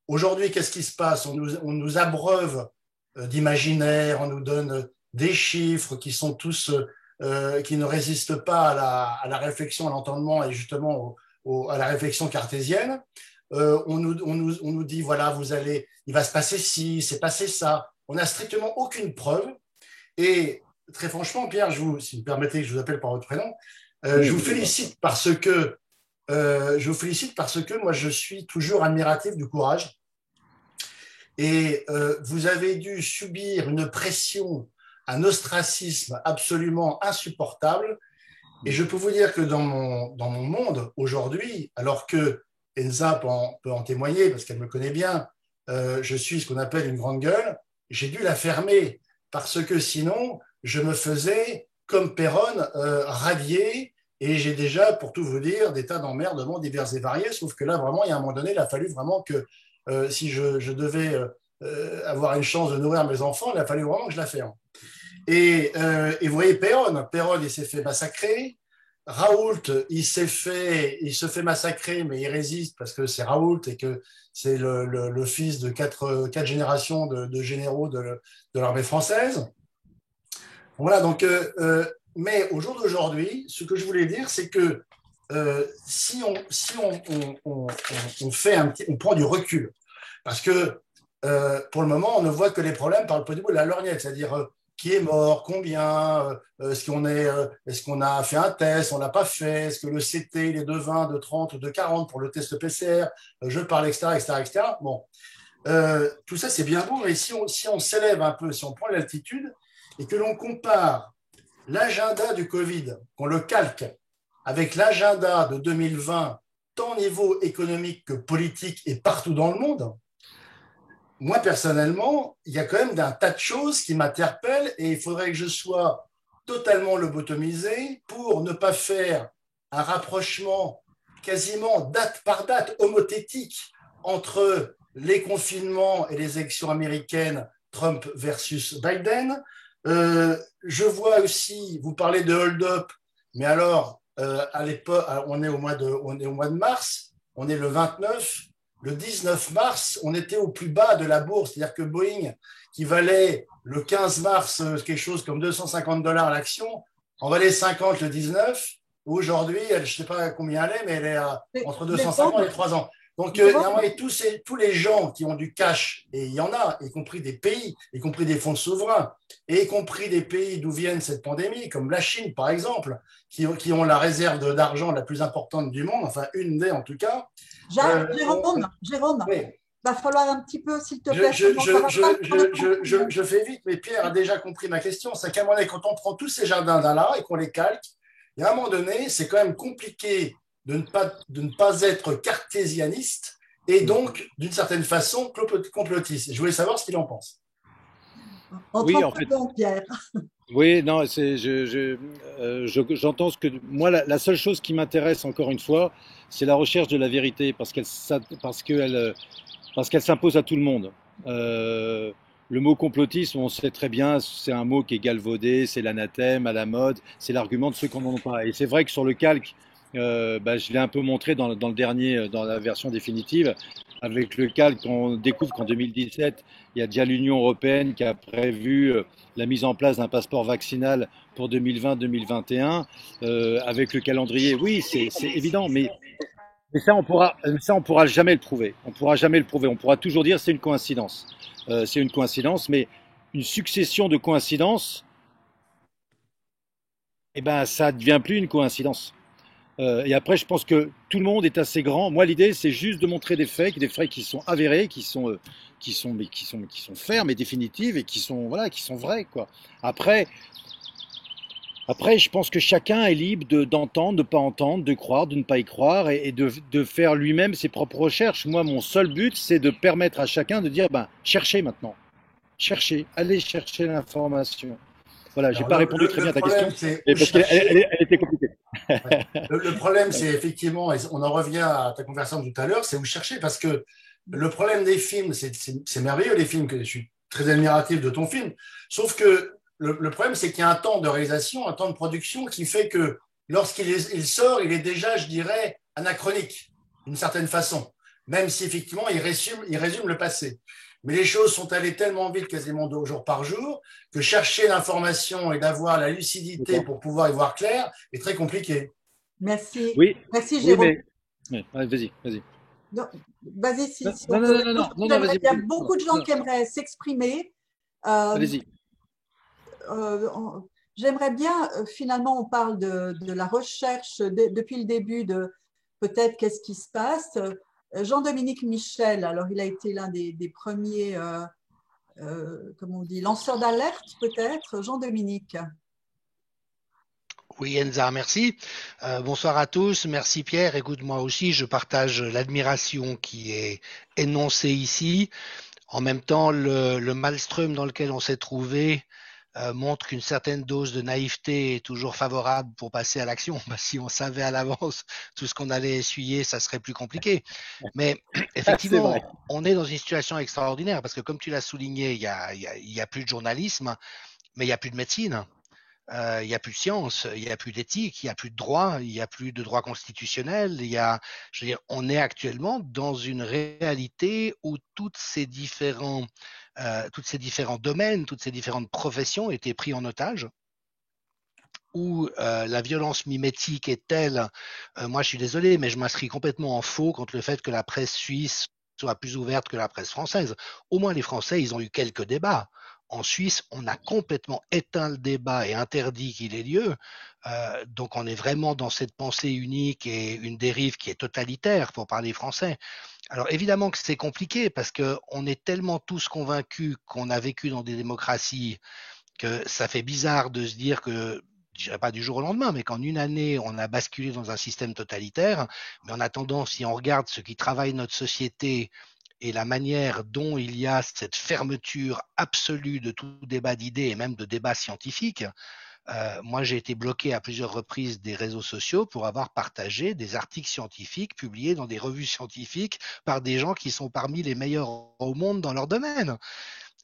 aujourd'hui, qu'est-ce qui se passe? On nous abreuve d'imaginaire, on nous donne des chiffres qui sont tous, qui ne résistent pas à la réflexion, à l'entendement et justement à la réflexion cartésienne. On nous dit, voilà, il va se passer ci, c'est passé ça. On n'a strictement aucune preuve. Et très franchement, Pierre, si vous me permettez que je vous appelle par votre prénom, je vous félicite parce que moi, je suis toujours admiratif du courage. Et vous avez dû subir une pression, un ostracisme absolument insupportable. Et je peux vous dire que dans mon monde aujourd'hui, alors que Enza peut en témoigner parce qu'elle me connaît bien, je suis ce qu'on appelle une grande gueule, j'ai dû la fermer parce que sinon, je me faisais, comme Péronne, radier. Et j'ai déjà, pour tout vous dire, des tas d'emmerdements divers et variés, sauf que là, vraiment, il y a un moment donné, il a fallu vraiment que si je devais avoir une chance de nourrir mes enfants, il a fallu vraiment que je la ferme. Et vous voyez, Péronne, il s'est fait massacrer. Raoult, il se fait massacrer, mais il résiste parce que c'est Raoult et que c'est le fils de quatre générations de généraux de l'armée française. Voilà, donc, mais au jour d'aujourd'hui, ce que je voulais dire, c'est que si on prend du recul, parce que pour le moment, on ne voit que les problèmes par le petit bout de la lorgnette, c'est-à-dire qui est mort, combien, est-ce qu'on a fait un test, on ne l'a pas fait, est-ce que le CT il est de 20, de 30 ou de 40 pour le test PCR, je parle, etc. Bon, tout ça c'est bien beau, mais si on s'élève un peu, si on prend l'altitude et que l'on compare l'agenda du Covid, qu'on le calque avec l'agenda de 2020 tant au niveau économique que politique et partout dans le monde, moi, personnellement, il y a quand même un tas de choses qui m'interpellent et il faudrait que je sois totalement lobotomisé pour ne pas faire un rapprochement quasiment date par date, homothétique, entre les confinements et les élections américaines, Trump versus Biden. Je vois aussi, vous parlez de hold-up, mais alors, à l'époque, on est au mois de mars, on est le 29, le 19 mars, on était au plus bas de la bourse, c'est-à-dire que Boeing, qui valait le 15 mars quelque chose comme $250 l'action, en valait 50 le 19. Aujourd'hui, je ne sais pas combien elle est, mais elle est entre 250 et 300. Donc, tous les gens qui ont du cash, et il y en a, y compris des pays, y compris des fonds souverains, et y compris des pays d'où viennent cette pandémie, comme la Chine, par exemple, qui ont la réserve d'argent la plus importante du monde, enfin, une des en tout cas.
Jérôme,
oui.
Va falloir un petit peu, s'il te plaît.
Je fais vite, mais Pierre a déjà compris ma question. C'est qu'à un moment donné, quand on prend tous ces jardins-là et qu'on les calque, il y a un moment donné, c'est quand même compliqué de ne pas être cartésianiste et donc, d'une certaine façon, complotiste. Je voulais savoir ce qu'il en pense.
Oui, en fait.
Pierre.
Oui, non, j'entends ce que moi, la seule chose qui m'intéresse, encore une fois, c'est la recherche de la vérité, parce qu'elle s'impose à tout le monde. Le mot complotisme, on sait très bien, c'est un mot qui est galvaudé, c'est l'anathème, à la mode, c'est l'argument de ceux qui n'en ont pas. Et c'est vrai que sur le calque, je l'ai un peu montré dans la version définitive. Avec le calque, on découvre qu'en 2017, il y a déjà l'Union européenne qui a prévu la mise en place d'un passeport vaccinal pour 2020-2021, avec le calendrier. Oui, c'est évident, mais ça, on pourra jamais le prouver. On pourra jamais le prouver. On pourra toujours dire c'est une coïncidence. C'est une coïncidence, mais une succession de coïncidences, ça ne devient plus une coïncidence. Et après, je pense que tout le monde est assez grand. Moi, l'idée, c'est juste de montrer des faits qui sont avérés, qui sont fermes et définitives et qui sont vrais, quoi. Après, je pense que chacun est libre d'entendre, de ne pas entendre, de croire, de ne pas y croire et de faire lui-même ses propres recherches. Moi, mon seul but, c'est de permettre à chacun de dire, cherchez maintenant. Cherchez, allez chercher l'information. Voilà, je n'ai pas répondu très bien à ta question, parce qu'elle était compliquée.
Ouais. Le problème, c'est effectivement, et on en revient à ta conversation tout à l'heure, c'est où chercher, parce que le problème des films, c'est merveilleux les films, que je suis très admiratif de ton film, sauf que le problème, c'est qu'il y a un temps de réalisation, un temps de production qui fait que lorsqu'il sort, il est déjà, je dirais, anachronique, d'une certaine façon, même si effectivement, il résume le passé. Mais les choses sont allées tellement vite, quasiment 2 jours par jour, que chercher l'information et d'avoir la lucidité pour pouvoir y voir clair est très compliqué.
Merci.
Oui.
Merci, Jérôme.
Oui, vas-y.
Vas-y, si
non, vas-y.
Il y a beaucoup de gens qui aimeraient s'exprimer.
Allez-y.
J'aimerais bien, finalement, on parle de la recherche depuis le début de peut-être qu'est-ce qui se passe. Jean-Dominique Michel, alors il a été l'un des premiers, comment on dit, lanceurs d'alerte peut-être. Jean-Dominique.
Oui, Enza, merci. Bonsoir à tous. Merci Pierre. Écoute, moi aussi, je partage l'admiration qui est énoncée ici. En même temps, le maelstrom dans lequel on s'est trouvé montre qu'une certaine dose de naïveté est toujours favorable pour passer à l'action. Si on savait à l'avance tout ce qu'on allait essuyer, ça serait plus compliqué. Mais effectivement, on est dans une situation extraordinaire parce que comme tu l'as souligné, il y a plus de journalisme, mais il n'y a plus de médecine. Il n'y a plus de science, il n'y a plus d'éthique, il n'y a plus de droit, il n'y a plus de droit constitutionnel. On est actuellement dans une réalité où tous ces différents domaines, toutes ces différentes professions étaient pris en otage, où la violence mimétique est telle, moi je suis désolé, mais je m'inscris complètement en faux contre le fait que la presse suisse soit plus ouverte que la presse française. Au moins les Français, ils ont eu quelques débats. En Suisse, on a complètement éteint le débat et interdit qu'il ait lieu. Donc on est vraiment dans cette pensée unique et une dérive qui est totalitaire, pour parler français. Alors évidemment que c'est compliqué parce qu'on est tellement tous convaincus qu'on a vécu dans des démocraties que ça fait bizarre de se dire que je dirais pas du jour au lendemain, mais qu'en une année, on a basculé dans un système totalitaire. Mais en attendant, si on regarde ce qui travaille notre société et la manière dont il y a cette fermeture absolue de tout débat d'idées et même de débat scientifique, moi, j'ai été bloqué à plusieurs reprises des réseaux sociaux pour avoir partagé des articles scientifiques publiés dans des revues scientifiques par des gens qui sont parmi les meilleurs au monde dans leur domaine.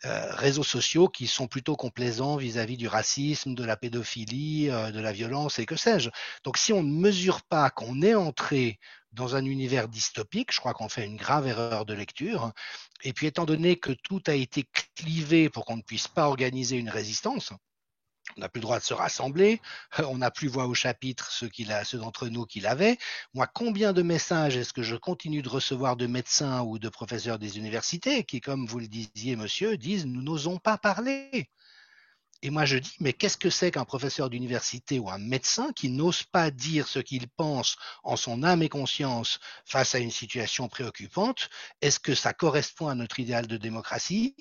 Réseaux sociaux qui sont plutôt complaisants vis-à-vis du racisme, de la pédophilie, de la violence et que sais-je. Donc si on ne mesure pas qu'on est entré dans un univers dystopique, je crois qu'on fait une grave erreur de lecture. Et puis étant donné que tout a été clivé pour qu'on ne puisse pas organiser une résistance, on n'a plus le droit de se rassembler, on n'a plus voix au chapitre, ceux d'entre nous qui l'avaient. Moi, combien de messages est-ce que je continue de recevoir de médecins ou de professeurs des universités qui, comme vous le disiez, monsieur, disent « nous n'osons pas parler ». Et moi, je dis, mais qu'est-ce que c'est qu'un professeur d'université ou un médecin qui n'ose pas dire ce qu'il pense en son âme et conscience face à une situation préoccupante? Est-ce que ça correspond à notre idéal de démocratie?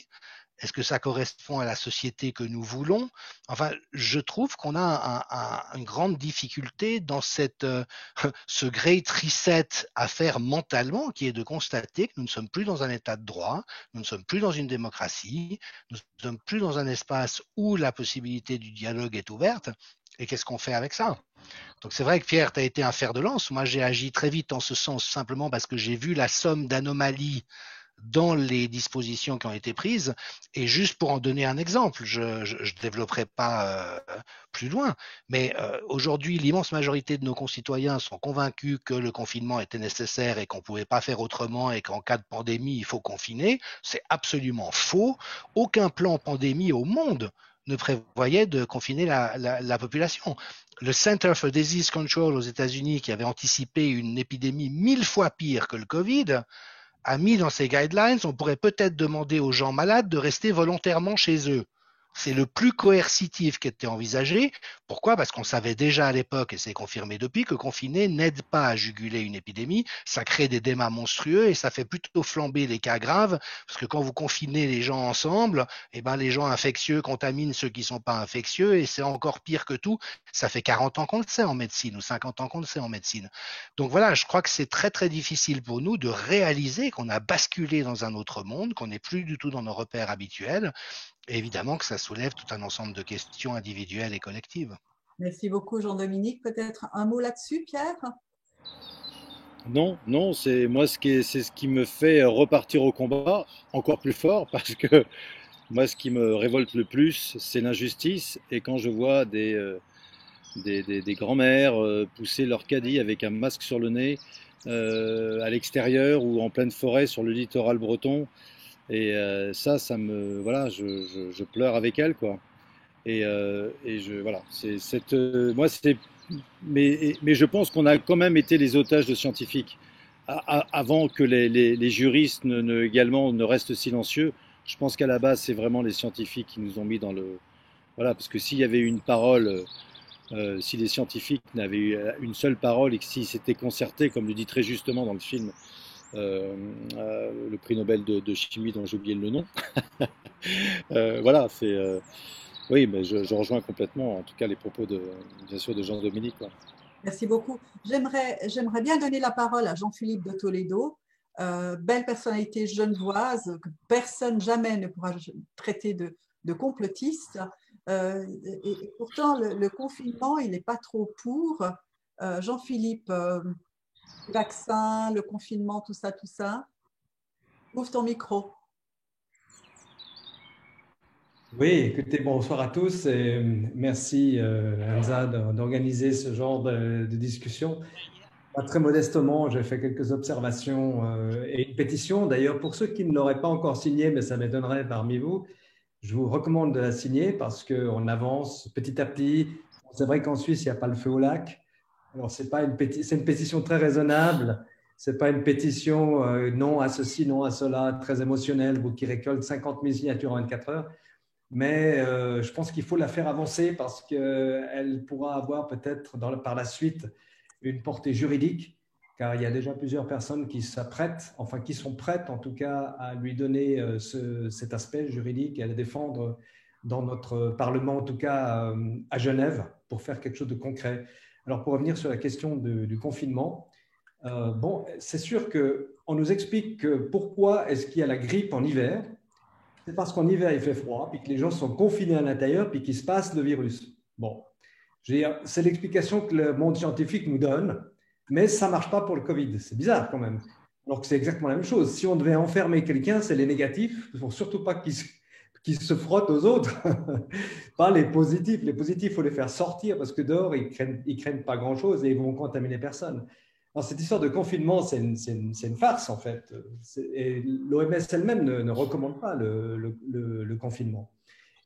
Est-ce que ça correspond à la société que nous voulons? Enfin, je trouve qu'on a une grande difficulté dans ce great reset à faire mentalement, qui est de constater que nous ne sommes plus dans un état de droit, nous ne sommes plus dans une démocratie, nous ne sommes plus dans un espace où la possibilité du dialogue est ouverte. Et qu'est-ce qu'on fait avec ça? Donc c'est vrai que Pierre, tu as été un fer de lance. Moi, j'ai agi très vite en ce sens, simplement parce que j'ai vu la somme d'anomalies dans les dispositions qui ont été prises. Et juste pour en donner un exemple, je ne développerai pas plus loin, mais aujourd'hui, l'immense majorité de nos concitoyens sont convaincus que le confinement était nécessaire et qu'on ne pouvait pas faire autrement et qu'en cas de pandémie, il faut confiner. C'est absolument faux. Aucun plan pandémie au monde ne prévoyait de confiner la population. Le Center for Disease Control aux États-Unis, qui avait anticipé une épidémie 1000 fois pire que le Covid, a mis dans ses guidelines, on pourrait peut-être demander aux gens malades de rester volontairement chez eux. C'est le plus coercitif qui était envisagé. Pourquoi? Parce qu'on savait déjà à l'époque, et c'est confirmé depuis, que confiner n'aide pas à juguler une épidémie. Ça crée des démas monstrueux et ça fait plutôt flamber les cas graves. Parce que quand vous confinez les gens ensemble, eh ben, les gens infectieux contaminent ceux qui ne sont pas infectieux et c'est encore pire que tout. Ça fait 40 ans qu'on le sait en médecine ou 50 ans qu'on le sait en médecine. Donc voilà, je crois que c'est très très difficile pour nous de réaliser qu'on a basculé dans un autre monde, qu'on n'est plus du tout dans nos repères habituels. Et évidemment que ça soulève tout un ensemble de questions individuelles et collectives.
Merci beaucoup, Jean-Dominique. Peut-être un mot là-dessus, Pierre?
Non, non, c'est ce qui me fait repartir au combat encore plus fort, parce que moi, ce qui me révolte le plus, c'est l'injustice. Et quand je vois des grands-mères pousser leur caddie avec un masque sur le nez à l'extérieur ou en pleine forêt sur le littoral breton, et ça me, voilà, je pleure avec elles, quoi. Et voilà, mais je pense qu'on a quand même été les otages de scientifiques avant que les juristes également ne restent silencieux. Je pense qu'à la base, c'est vraiment les scientifiques qui nous ont mis dans le, voilà, parce que s'il y avait eu une parole, si les scientifiques n'avaient eu une seule parole et que s'ils s'étaient concertés, comme le dit très justement dans le film le prix Nobel de chimie dont j'ai oublié le nom. Voilà, oui, mais je rejoins complètement, en tout cas, les propos bien sûr, de Jean-Dominique.
Merci beaucoup. J'aimerais bien donner la parole à Jean-Philippe de Toledo, belle personnalité genevoise que personne jamais ne pourra traiter de complotiste. Et pourtant, le confinement, il n'est pas trop pour. Jean-Philippe, vaccin, le confinement, tout ça. Ouvre ton micro.
Oui, écoutez, bonsoir à tous et merci Hamza d'organiser ce genre de discussion. Très modestement, j'ai fait quelques observations et une pétition. D'ailleurs, pour ceux qui ne l'auraient pas encore signée, mais ça m'étonnerait parmi vous, je vous recommande de la signer parce qu'on avance petit à petit. C'est vrai qu'en Suisse, il n'y a pas le feu au lac. Alors, c'est une pétition très raisonnable. Ce n'est pas une pétition non à ceci, non à cela, très émotionnelle, qui récolte 50 000 signatures en 24 heures. Mais je pense qu'il faut la faire avancer parce qu'elle pourra avoir peut-être par la suite une portée juridique, car il y a déjà plusieurs personnes qui s'apprêtent, enfin qui sont prêtes en tout cas à lui donner cet aspect juridique et à le défendre dans notre Parlement, en tout cas à Genève. pour faire quelque chose de concret. Alors, pour revenir sur la question du confinement, bon, c'est sûr qu'on nous explique que pourquoi est-ce qu'il y a la grippe en hiver. C'est parce qu'en hiver, il fait froid, puis que les gens sont confinés à l'intérieur, puis qu'il se passe le virus. Bon, c'est l'explication que le monde scientifique nous donne, mais ça ne marche pas pour le Covid. C'est bizarre quand même. Alors que c'est exactement la même chose. Si on devait enfermer quelqu'un, c'est les négatifs. Il ne faut surtout pas qu'ils se frottent aux autres, pas les positifs. Les positifs, il faut les faire sortir parce que dehors, ils craignent pas grand-chose et ils vont contaminer personne. Alors, cette histoire de confinement, c'est une farce en fait. Et l'OMS elle-même ne recommande pas le confinement.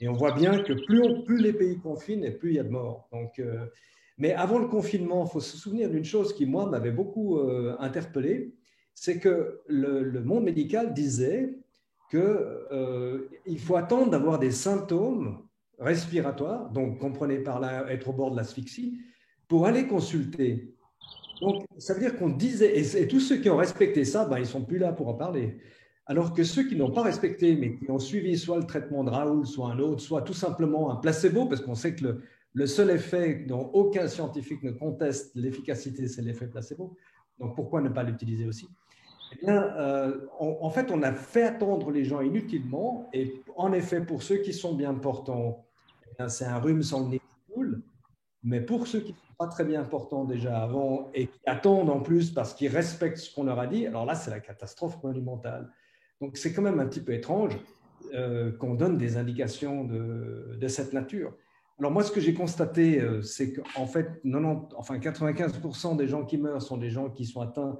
Et on voit bien que plus les pays confinent et plus il y a de morts. Donc, mais avant le confinement, il faut se souvenir d'une chose qui, moi, m'avait beaucoup interpellé, c'est que le monde médical disait qu'il faut attendre d'avoir des symptômes respiratoires, donc comprenez par là être au bord de l'asphyxie, pour aller consulter. Donc, ça veut dire qu'on disait, et tous ceux qui ont respecté ça, ben, ils ne sont plus là pour en parler. Alors que ceux qui n'ont pas respecté, mais qui ont suivi soit le traitement de Raoul, soit un autre, soit tout simplement un placebo, parce qu'on sait que le seul effet dont aucun scientifique ne conteste l'efficacité, c'est l'effet placebo. Donc, pourquoi ne pas l'utiliser aussi? Eh bien, en fait, on a fait attendre les gens inutilement. Et en effet, pour ceux qui sont bien portants, c'est un rhume sans le nez qui coule. Mais pour ceux qui ne sont pas très bien portants déjà avant et qui attendent en plus parce qu'ils respectent ce qu'on leur a dit, alors là, c'est la catastrophe monumentale. Donc, c'est quand même un petit peu étrange qu'on donne des indications de cette nature. Alors, moi, ce que j'ai constaté, c'est qu'en fait, 95% des gens qui meurent sont des gens qui sont atteints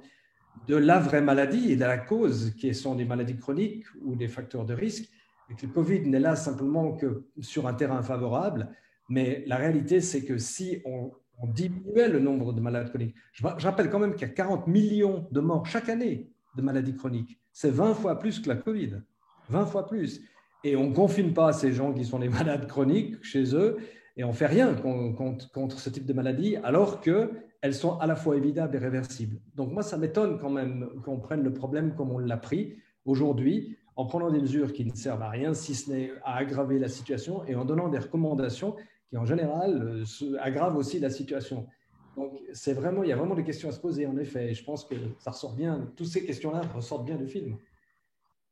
de la vraie maladie et de la cause, qui sont des maladies chroniques ou des facteurs de risque. Et que le Covid n'est là simplement que sur un terrain favorable. Mais la réalité, c'est que si on diminuait le nombre de malades chroniques, je rappelle quand même qu'il y a 40 millions de morts chaque année de maladies chroniques. C'est 20 fois plus que la Covid. 20 fois plus. Et on ne confine pas ces gens qui sont des malades chroniques chez eux et on ne fait rien contre ce type de maladie alors qu'elles sont à la fois évitables et réversibles. Donc moi, ça m'étonne quand même qu'on prenne le problème comme on l'a pris aujourd'hui, en prenant des mesures qui ne servent à rien, si ce n'est à aggraver la situation et en donnant des recommandations qui, en général, aggravent aussi la situation. Donc, il y a vraiment des questions à se poser, en effet. Et je pense que ça ressort bien, toutes ces questions-là ressortent bien du film.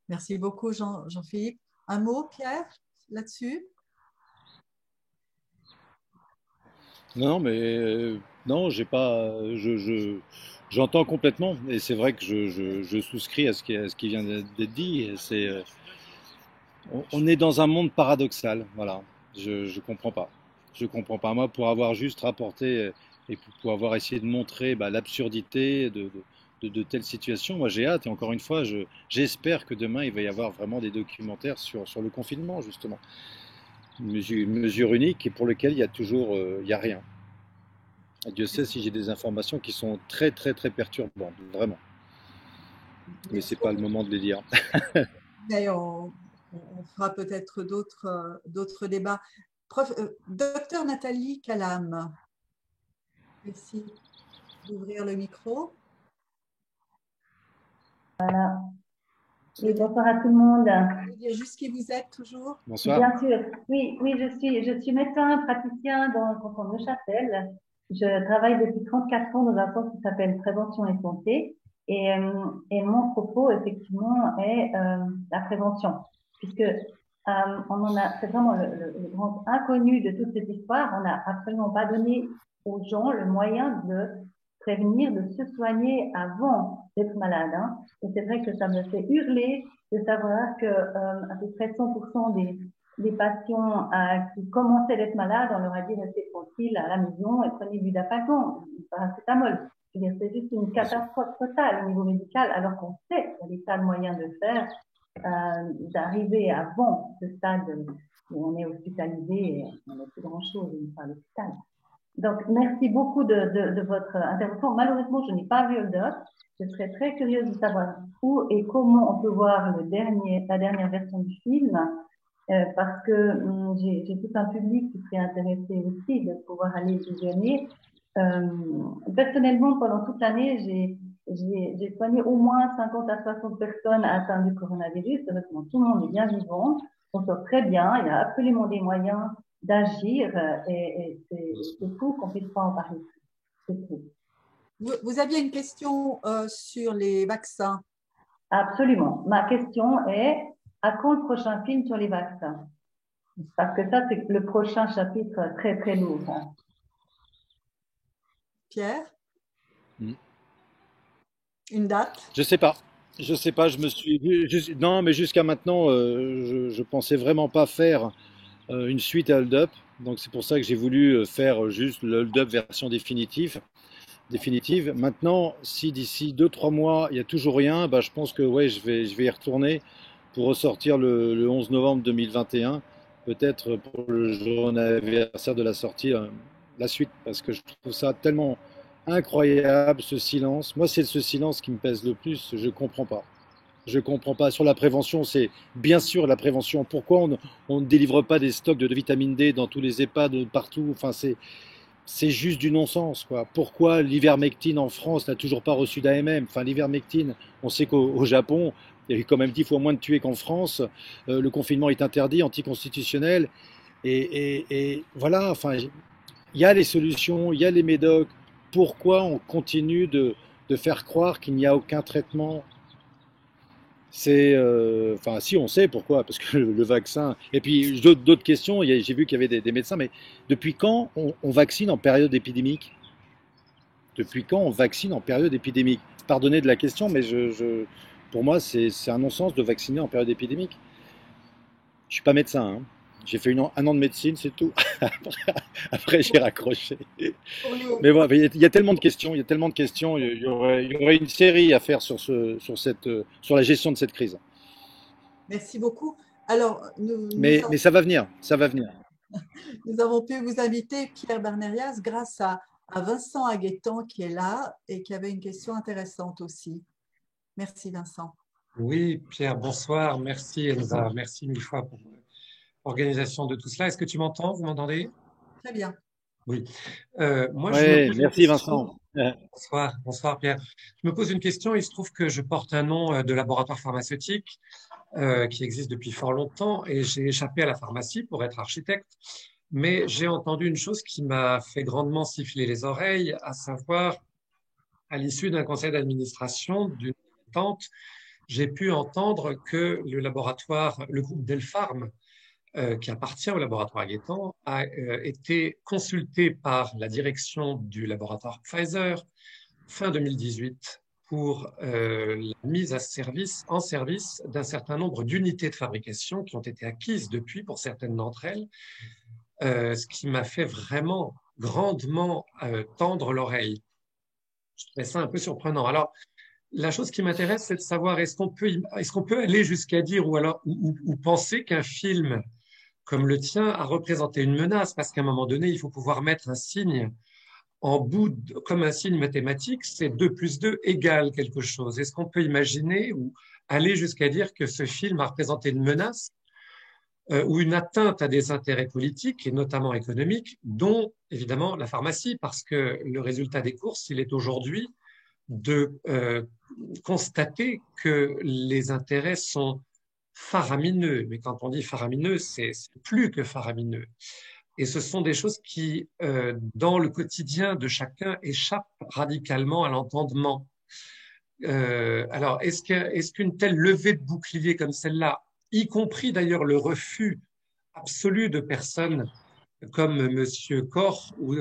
Merci beaucoup, Jean-Philippe. Un mot, Pierre, là-dessus?
Non, mais non, j'ai pas. J'entends complètement, et c'est vrai que je souscris à ce qui vient d'être dit. On est dans un monde paradoxal, voilà. Je comprends pas. Je comprends pas. Moi, pour avoir juste rapporté et pour avoir essayé de montrer l'absurdité de telles situations, moi j'ai hâte. Et encore une fois, j'espère que demain il va y avoir vraiment des documentaires sur le confinement, justement. Une mesure unique et pour laquelle il y a toujours, il y a rien. Et Dieu sait si j'ai des informations qui sont très très très perturbantes, vraiment. Mais c'est pas le moment de les dire.
D'ailleurs, on fera peut-être d'autres débats. Docteur Nathalie Calam, merci d'ouvrir le micro.
Voilà. Et bonsoir à tout le monde.
Vous pouvez dire juste qui vous êtes toujours?
Bonsoir.
Bien sûr. Oui, je suis médecin praticien dans le canton de Neuchâtel. Je travaille depuis 34 ans dans un centre qui s'appelle Prévention et Santé. Et mon propos, effectivement, est la prévention. Puisque c'est vraiment le grand inconnu de toute cette histoire. On n'a absolument pas donné aux gens le moyen de prévenir, de se soigner avant d'être malade. Hein. Et c'est vrai que ça me fait hurler de savoir que à peu près 100% des patients qui commençaient d'être malades, on leur a dit restez tranquille à la maison et prenez du Dapagon, du paracétamol. Je veux dire, c'est juste une catastrophe totale au niveau médical, alors qu'on sait qu'il y a des tas de moyens de faire, d'arriver avant ce stade où on est hospitalisé et on n'a plus grand-chose à l'hôpital. Donc, merci beaucoup de votre intervention. Malheureusement, je n'ai pas vu le doc. Je serais très curieuse de savoir où et comment on peut voir la dernière version du film, parce que j'ai tout un public qui serait intéressé aussi de pouvoir aller visionner. Personnellement, pendant toute l'année, j'ai soigné au moins 50 à 60 personnes atteintes du coronavirus. Heureusement, tout le monde est bien vivant. On sort très bien. Il y a absolument des moyens d'agir et c'est faut qu'on puisse pas en parler. C'est tout.
Vous aviez une question sur les vaccins.
Absolument. Ma question est, à quand le prochain film sur les vaccins? Parce que ça, c'est le prochain chapitre très, très lourd. Hein.
Pierre? Une date?
Je sais pas. Je sais pas. Je me suis non, mais jusqu'à maintenant, je pensais vraiment pas faire une suite à Hold Up. Donc c'est pour ça que j'ai voulu faire juste le Hold Up version définitive. Maintenant, si d'ici 2-3 mois, il n'y a toujours rien, bah, je pense que ouais, je vais y retourner pour ressortir le 11 novembre 2021, peut-être pour le jour anniversaire de la sortie, la suite, parce que je trouve ça tellement incroyable, ce silence. Moi, c'est ce silence qui me pèse le plus, je comprends pas. Je comprends pas. Sur la prévention, c'est bien sûr la prévention. Pourquoi on ne délivre pas des stocks de vitamine D dans tous les EHPAD partout? Enfin, c'est juste du non-sens, quoi. Pourquoi l'ivermectine en France n'a toujours pas reçu d'AMM? Enfin, l'ivermectine, on sait qu'au Japon, il y a eu quand même 10 fois moins de tués qu'en France. Le confinement est interdit, anticonstitutionnel. Et voilà, enfin, il y a les solutions, il y a les médocs. Pourquoi on continue de faire croire qu'il n'y a aucun traitement? Enfin, si on sait pourquoi, parce que le vaccin. Et puis d'autres questions. J'ai vu qu'il y avait des médecins, mais depuis quand on vaccine en période épidémique? Depuis quand on vaccine en période épidémique? Pardonnez de la question, mais pour moi, c'est un non-sens de vacciner en période épidémique. Je suis pas médecin, hein. J'ai fait un an de médecine, c'est tout. Après, j'ai raccroché. Mais voilà, il y a tellement de questions, il y aurait une série à faire sur la gestion de cette crise.
Merci beaucoup. Alors,
mais ça va venir, ça va venir.
Nous avons pu vous inviter, Pierre Bernérias, grâce à Vincent Aguetan qui est là et qui avait une question intéressante aussi. Merci Vincent.
Oui, Pierre, bonsoir. Merci Elsa. Merci mille fois pour l'organisation de tout cela. Est-ce que tu m'entends? Vous m'entendez?
Très bien.
Oui.
Merci Vincent.
Bonsoir Pierre. Je me pose une question. Il se trouve que je porte un nom de laboratoire pharmaceutique qui existe depuis fort longtemps et j'ai échappé à la pharmacie pour être architecte. Mais j'ai entendu une chose qui m'a fait grandement siffler les oreilles, à savoir, à l'issue d'un conseil d'administration d'une tente, j'ai pu entendre que le groupe Delpharm, qui appartient au laboratoire Aguetan, a été consulté par la direction du laboratoire Pfizer fin 2018 pour la mise en service d'un certain nombre d'unités de fabrication qui ont été acquises depuis pour certaines d'entre elles, ce qui m'a fait vraiment grandement tendre l'oreille. Je trouvais ça un peu surprenant. Alors, la chose qui m'intéresse, c'est de savoir est-ce qu'on peut aller jusqu'à dire ou penser qu'un film comme le tien a représenté une menace, parce qu'à un moment donné, il faut pouvoir mettre un signe comme un signe mathématique, c'est 2 plus 2 égale quelque chose. Est-ce qu'on peut imaginer ou aller jusqu'à dire que ce film a représenté une menace ou une atteinte à des intérêts politiques et notamment économiques, dont évidemment la pharmacie, parce que le résultat des courses, il est aujourd'hui de constater que les intérêts sont faramineux. Mais quand on dit faramineux, c'est plus que faramineux. Et ce sont des choses qui, dans le quotidien de chacun, échappent radicalement à l'entendement. Alors, est-ce qu'une telle levée de bouclier comme celle-là, y compris d'ailleurs le refus absolu de personnes comme Monsieur Koch ou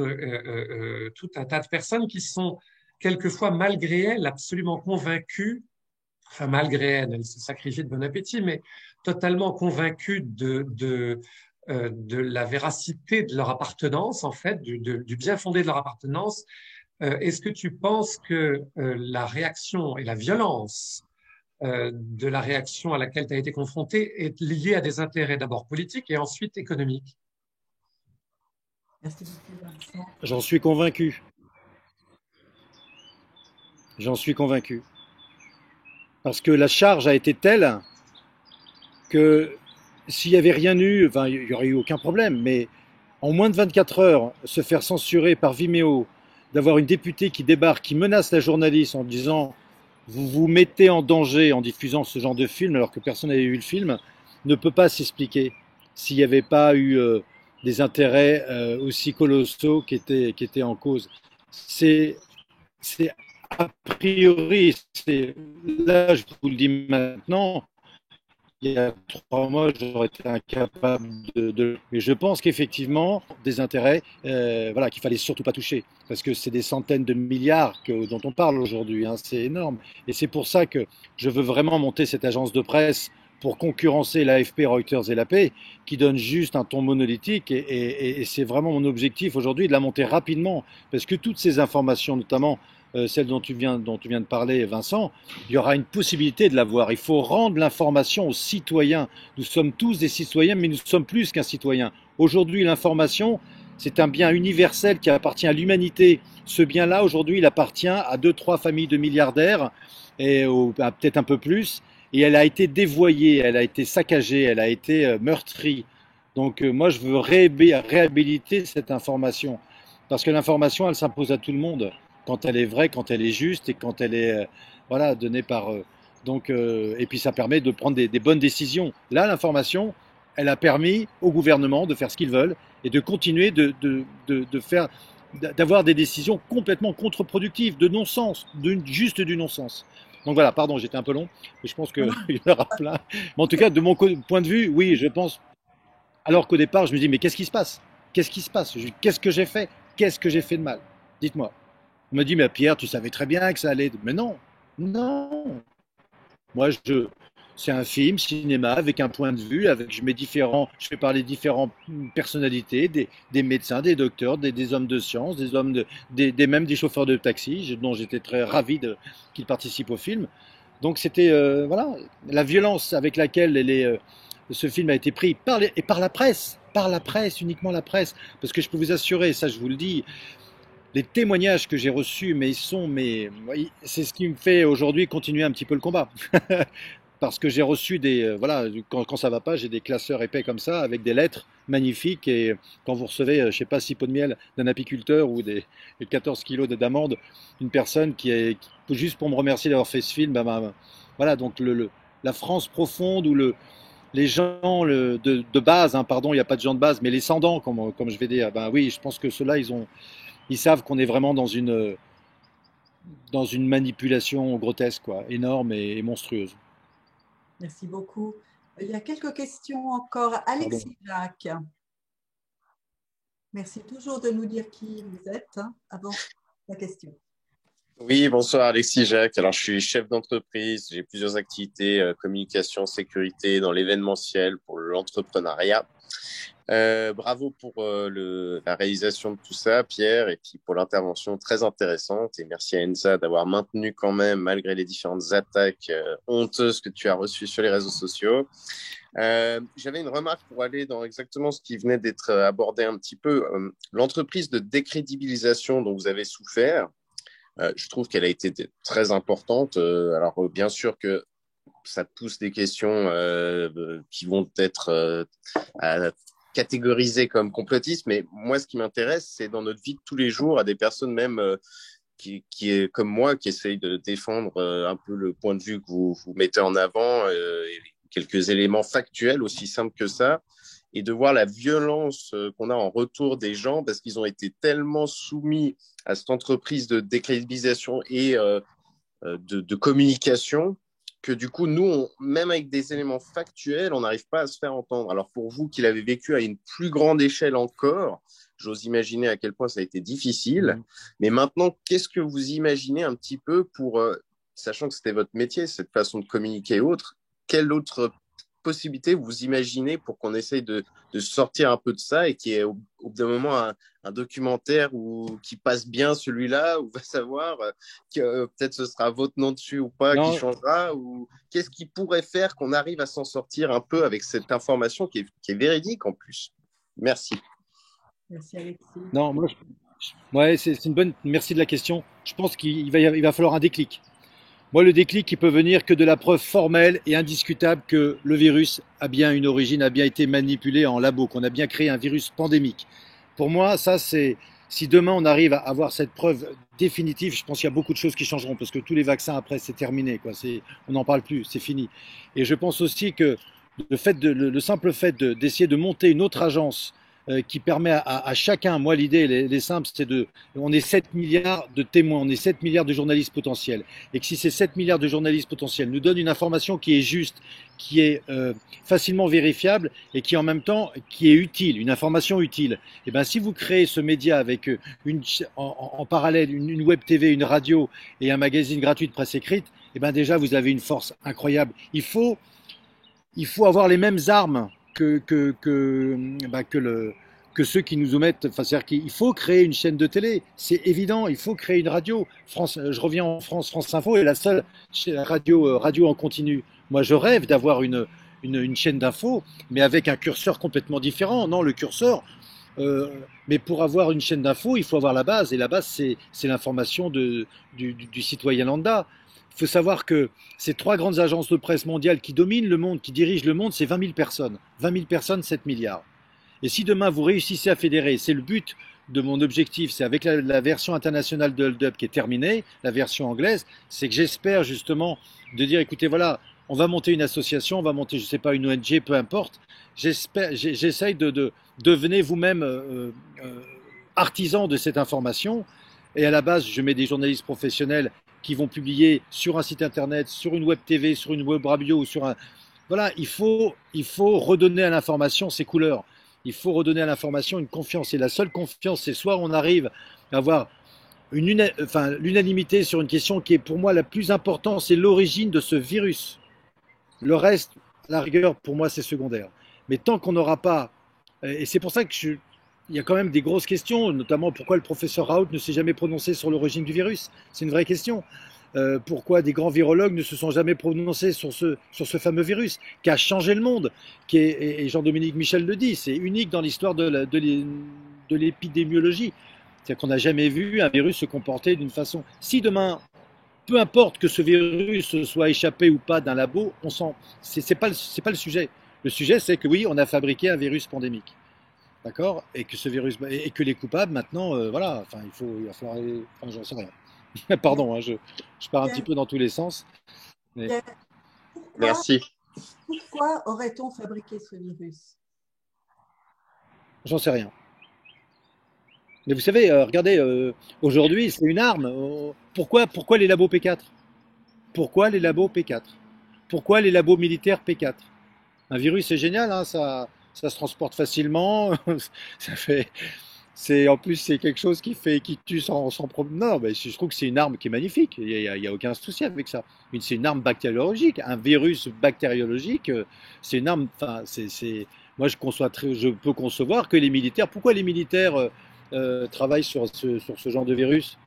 tout un tas de personnes qui sont quelquefois, malgré elles, absolument convaincues, enfin malgré elles se sacrifient de bon appétit, mais totalement convaincues de la véracité de leur appartenance, en fait, du bien fondé de leur appartenance. Est-ce que tu penses que la réaction et la violence de la réaction à laquelle tu as été confronté est liée à des intérêts d'abord politiques et ensuite économiques?
J'en suis convaincu. J'en suis convaincu. Parce que la charge a été telle que s'il n'y avait rien eu, enfin, il n'y aurait eu aucun problème, mais en moins de 24 heures, se faire censurer par Vimeo, d'avoir une députée qui débarque, qui menace la journaliste en disant « vous vous mettez en danger en diffusant ce genre de film » alors que personne n'avait vu le film, ne peut pas s'expliquer s'il n'y avait pas eu des intérêts aussi colossaux qui étaient en cause. C'est a priori, là je vous le dis maintenant, il y a 3 mois, j'aurais été incapable Mais je pense qu'effectivement, des intérêts, voilà, qu'il fallait surtout pas toucher, parce que c'est des centaines de milliards dont on parle aujourd'hui, hein, c'est énorme. Et c'est pour ça que je veux vraiment monter cette agence de presse pour concurrencer l'AFP, Reuters et l'AP, qui donne juste un ton monolithique. Et c'est vraiment mon objectif aujourd'hui de la monter rapidement, parce que toutes ces informations, notamment celle dont tu viens de parler, Vincent, il y aura une possibilité de l'avoir. Il faut rendre l'information aux citoyens. Nous sommes tous des citoyens, mais nous sommes plus qu'un citoyen. Aujourd'hui, l'information, c'est un bien universel qui appartient à l'humanité. Ce bien-là, aujourd'hui, il appartient à 2-3 familles de milliardaires, et peut-être un peu plus, et elle a été dévoyée, elle a été saccagée, elle a été meurtrie. Donc moi, je veux réhabiliter cette information, parce que l'information, elle s'impose à tout le monde, quand elle est vraie, quand elle est juste et quand elle est voilà, donnée par... et puis ça permet de prendre des bonnes décisions. Là, l'information, elle a permis au gouvernement de faire ce qu'ils veulent et de continuer d'avoir des décisions complètement contre-productives, de non-sens, juste du non-sens. Donc voilà, pardon, j'étais un peu long, mais je pense qu'il y en aura plein. Mais en tout cas, de mon point de vue, oui, je pense... Alors qu'au départ, je me dis, mais qu'est-ce qui se passe? Qu'est-ce qui se passe? Qu'est-ce que j'ai fait? Qu'est-ce que j'ai fait de mal? Dites-moi. On me dit, mais Pierre, tu savais très bien que ça allait. Mais non, non. Moi, c'est un film, cinéma, avec un point de vue, je fais parler différentes personnalités, des médecins, des docteurs, des hommes de science, même des chauffeurs de taxi, dont j'étais très ravi qu'ils participent au film. Donc c'était, voilà, la violence avec laquelle ce film a été pris par la presse, uniquement la presse. Parce que je peux vous assurer, ça je vous le dis, les témoignages que j'ai reçus, c'est ce qui me fait aujourd'hui continuer un petit peu le combat. Parce que j'ai reçu voilà, quand ça va pas, j'ai des classeurs épais comme ça, avec des lettres magnifiques, et quand vous recevez, je sais pas, 6 pots de miel d'un apiculteur ou des 14 kilos d'amandes, une personne juste pour me remercier d'avoir fait ce film, voilà, donc la France profonde, où les gens de base, hein, pardon, il n'y a pas de gens de base, mais les sans-dents, comme je vais dire, oui, je pense que ceux-là, ils savent qu'on est vraiment dans une manipulation grotesque, quoi, énorme et monstrueuse.
Merci beaucoup. Il y a quelques questions encore. Alexis Jacques. Merci toujours de nous dire qui vous êtes, hein, avant la question.
Oui, bonsoir Alexis Jacques. Alors, je suis chef d'entreprise. J'ai plusieurs activités, communication, sécurité dans l'événementiel pour l'entrepreneuriat. Bravo pour la réalisation de tout ça, Pierre, et puis pour l'intervention très intéressante. Et merci à Enza d'avoir maintenu quand même, malgré les différentes attaques honteuses que tu as reçues sur les réseaux sociaux. J'avais une remarque pour aller dans exactement ce qui venait d'être abordé un petit peu. L'entreprise de décrédibilisation dont vous avez souffert, je trouve qu'elle a été très importante. Alors, bien sûr que ça pousse des questions qui vont être catégorisées comme complotistes, mais moi, ce qui m'intéresse, c'est dans notre vie de tous les jours, à des personnes même qui est comme moi, qui essayent de défendre un peu le point de vue que vous mettez en avant, quelques éléments factuels, aussi simples que ça, et de voir la violence qu'on a en retour des gens, parce qu'ils ont été tellement soumis à cette entreprise de décrédibilisation et de communication, que du coup, nous, même avec des éléments factuels, on n'arrive pas à se faire entendre. Alors pour vous qui l'avez vécu à une plus grande échelle encore, j'ose imaginer à quel point ça a été difficile. Mais maintenant, qu'est-ce que vous imaginez un petit peu pour, sachant que c'était votre métier, cette façon de communiquer et autres, quelle autre possibilité vous imaginez pour qu'on essaye de sortir un peu de ça et qu'il y ait au bout d'un moment un documentaire qui passe bien celui-là, où on va savoir que peut-être ce sera votre nom dessus ou pas qui changera, ou qu'est-ce qui pourrait faire qu'on arrive à s'en sortir un peu avec cette information qui est véridique en plus. Merci.
Merci Alexis.
Non, moi, c'est une bonne. Merci de la question. Je pense qu'il va falloir un déclic. Moi, le déclic, il peut venir que de la preuve formelle et indiscutable que le virus a bien une origine, a bien été manipulé en labo, qu'on a bien créé un virus pandémique. Pour moi, ça, c'est si demain on arrive à avoir cette preuve définitive, je pense qu'il y a beaucoup de choses qui changeront, parce que tous les vaccins après, c'est terminé, quoi. On n'en parle plus, c'est fini. Et je pense aussi que le simple fait d'essayer de monter une autre agence qui permet à chacun, moi l'idée elle est simple, on est 7 milliards de témoins, on est 7 milliards de journalistes potentiels, et que si ces 7 milliards de journalistes potentiels nous donnent une information qui est juste, qui est facilement vérifiable et qui en même temps qui est utile, une information utile, et ben si vous créez ce média avec en parallèle une web TV, une radio et un magazine gratuit de presse écrite, et ben déjà vous avez une force incroyable. Il faut avoir les mêmes armes que ceux qui nous omettent. Enfin, c'est-à-dire qu'il faut créer une chaîne de télé, c'est évident. Il faut créer une radio. Je reviens en France, France Info est la seule radio en continu. Moi, je rêve d'avoir une chaîne d'info, mais avec un curseur complètement différent. Non, le curseur. Mais pour avoir une chaîne d'info, il faut avoir la base. Et la base, c'est l'information du citoyen lambda. Il faut savoir que ces 3 grandes agences de presse mondiales qui dominent le monde, qui dirigent le monde, c'est 20 000 personnes. 20 000 personnes, 7 milliards. Et si demain vous réussissez à fédérer, c'est le but de mon objectif, c'est avec la version internationale de Hold Up qui est terminée, la version anglaise, c'est que j'espère justement de dire, écoutez, voilà, on va monter une association, on va monter, je ne sais pas, une ONG, peu importe. J'essaye de devenir vous-même artisan de cette information. Et à la base, je mets des journalistes professionnels qui vont publier sur un site internet, sur une web TV, sur une web radio ou sur un... Voilà, il faut redonner à l'information ses couleurs. Il faut redonner à l'information une confiance. Et la seule confiance, c'est soit on arrive à avoir l'unanimité sur une question qui est pour moi la plus importante, c'est l'origine de ce virus. Le reste, à la rigueur, pour moi, c'est secondaire. Mais tant qu'on n'aura pas... Et c'est pour ça que il y a quand même des grosses questions, notamment pourquoi le professeur Raoult ne s'est jamais prononcé sur l'origine du virus. C'est une vraie question. Pourquoi des grands virologues ne se sont jamais prononcés sur ce fameux virus qui a changé le monde, et Jean-Dominique Michel le dit, c'est unique dans l'histoire de l'épidémiologie. C'est-à-dire qu'on n'a jamais vu un virus se comporter d'une façon... Si demain, peu importe que ce virus soit échappé ou pas d'un labo, c'est pas le sujet. Le sujet, c'est que oui, on a fabriqué un virus pandémique. D'accord, et que ce virus et que les coupables maintenant, voilà, enfin il va falloir, enfin, j'en sais rien. Pardon, hein, je pars un petit peu dans tous les sens. Mais...
Merci.
Pourquoi aurait-on fabriqué ce virus?
J'en sais rien. Mais vous savez, regardez, aujourd'hui c'est une arme. Pourquoi les labos P4? Pourquoi les labos P4? Pourquoi les labos militaires P4? Un virus c'est génial, hein, ça se transporte facilement, en plus c'est quelque chose qui tue sans problème. Non, mais je trouve que c'est une arme qui est magnifique, il y a aucun souci avec ça. C'est une arme bactériologique, un virus bactériologique, c'est une arme. Enfin, moi je peux concevoir que les militaires. Pourquoi les militaires travaillent sur ce genre de virus?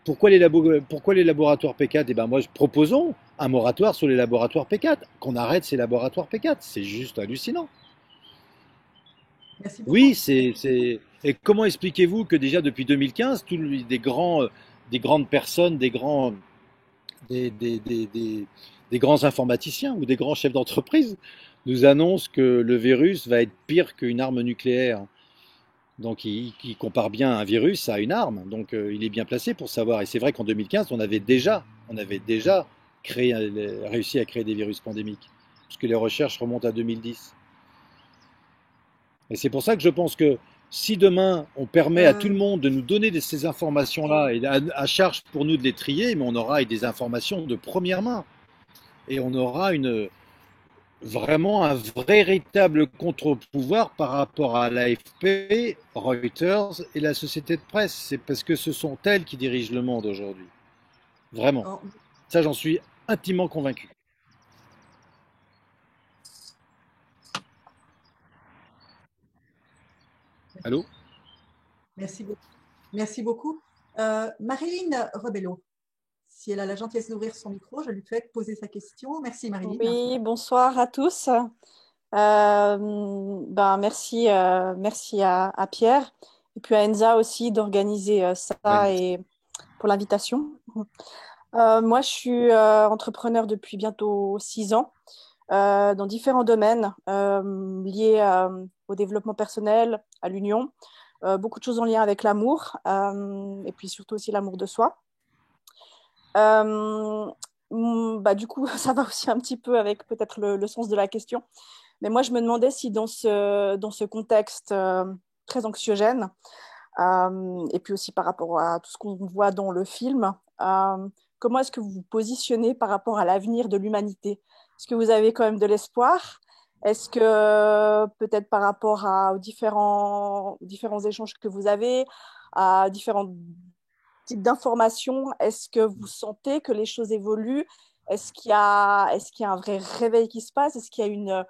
Pourquoi les laboratoires P4? Eh ben moi, proposons un moratoire sur les laboratoires P4, qu'on arrête ces laboratoires P4. C'est juste hallucinant. Oui, Et comment expliquez-vous que déjà depuis 2015, des grandes personnes, des grands informaticiens ou des grands chefs d'entreprise nous annoncent que le virus va être pire qu'une arme nucléaire? Donc, il compare bien un virus à une arme. Donc, il est bien placé pour savoir. Et c'est vrai qu'en 2015, on avait déjà réussi à créer des virus pandémiques, puisque les recherches remontent à 2010. Et c'est pour ça que je pense que si demain on permet à tout le monde de nous donner ces informations-là, et à charge pour nous de les trier, mais on aura des informations de première main. Et on aura vraiment un véritable contre-pouvoir par rapport à l'AFP, Reuters et la société de presse. C'est parce que ce sont elles qui dirigent le monde aujourd'hui. Vraiment. Ça, j'en suis intimement convaincu. Allô?
Merci beaucoup. Merci beaucoup. Marilyn Rebello, si elle a la gentillesse d'ouvrir son micro, je lui fais poser sa question. Merci Marilyn.
Oui, bonsoir à tous. Merci à Pierre et puis à Enza aussi d'organiser ça et pour l'invitation. Moi, je suis entrepreneur depuis bientôt 6 ans dans différents domaines liés au développement personnel, à l'union, beaucoup de choses en lien avec l'amour et puis surtout aussi l'amour de soi. Du coup, ça va aussi un petit peu avec peut-être le sens de la question. Mais moi, je me demandais si dans ce contexte très anxiogène. Et puis aussi par rapport à tout ce qu'on voit dans le film. Comment est-ce que vous vous positionnez par rapport à l'avenir de l'humanité? Est-ce que vous avez quand même de l'espoir? Est-ce que peut-être par rapport aux différents échanges que vous avez, à différents types d'informations, est-ce que vous sentez que les choses évoluent? Est-ce qu'il y a un vrai réveil qui se passe? Est-ce qu'il y a